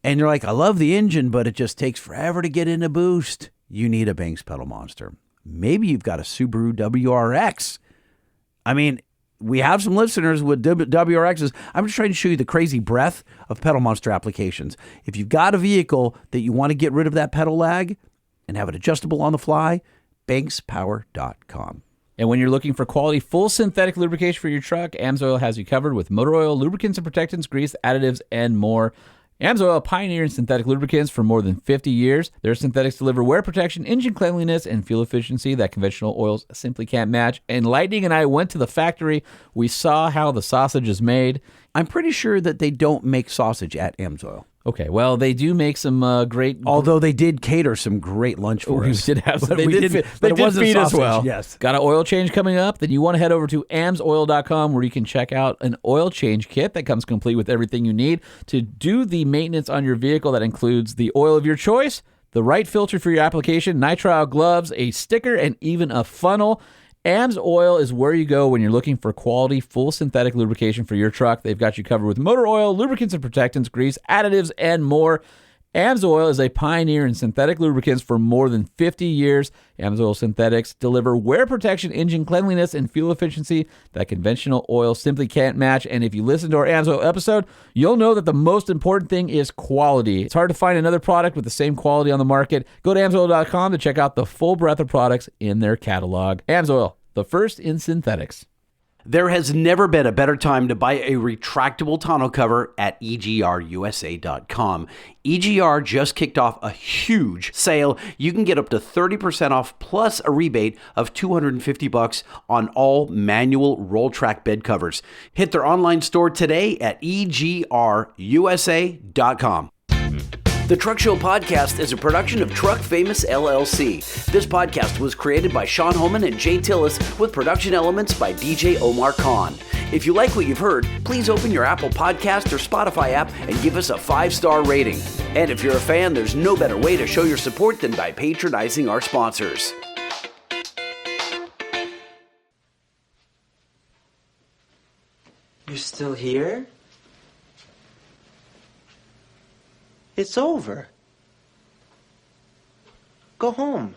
S1: and you're like, I love the engine, but it just takes forever to get in a boost. You need a Banks pedal monster. Maybe you've got a Subaru WRX. I mean, we have some listeners with WRXs. I'm just trying to show you the crazy breadth of pedal monster applications. If you've got a vehicle that you want to get rid of that pedal lag and have it adjustable on the fly, bankspower.com.
S2: And when you're looking for quality full synthetic lubrication for your truck, AMSOIL has you covered with motor oil, lubricants and protectants, grease, additives, and more. AMSOIL, a pioneer in synthetic lubricants for more than 50 years. Their synthetics deliver wear protection, engine cleanliness, and fuel efficiency that conventional oils simply can't match. And Lightning and I went to the factory. We saw how the sausage is made.
S1: I'm pretty sure that they don't make sausage at AMSOIL.
S2: Okay, well, they do make some great...
S1: Although they did cater some great lunch for us.
S2: We did have some.
S1: But we did
S2: feed us well.
S1: Yes.
S2: Got an oil change coming up? Then you want to head over to AMSOIL.com where you can check out an oil change kit that comes complete with everything you need to do the maintenance on your vehicle. That includes the oil of your choice, the right filter for your application, nitrile gloves, a sticker, and even a funnel. AMSOIL is where you go when you're looking for quality, full synthetic lubrication for your truck. They've got you covered with motor oil, lubricants and protectants, grease, additives, and more. AMSOIL is a pioneer in synthetic lubricants for more than 50 years. AMSOIL synthetics deliver wear protection, engine cleanliness, and fuel efficiency that conventional oil simply can't match. And if you listen to our AMSOIL episode, you'll know that the most important thing is quality. It's hard to find another product with the same quality on the market. Go to AMSOIL.com to check out the full breadth of products in their catalog. AMSOIL, the first in synthetics.
S1: There has never been a better time to buy a retractable tonneau cover at EGRUSA.com. EGR just kicked off a huge sale. You can get up to 30% off plus a rebate of $250 on all manual roll track bed covers. Hit their online store today at EGRUSA.com. The Truck Show Podcast is a production of Truck Famous LLC. This podcast was created by Sean Holman and Jay Tillis with production elements by DJ Omar Khan. If you like what you've heard, please open your Apple Podcast or Spotify app and give us a 5-star rating. And if you're a fan, there's no better way to show your support than by patronizing our sponsors.
S7: You're still here? It's over. Go home.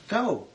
S7: Go.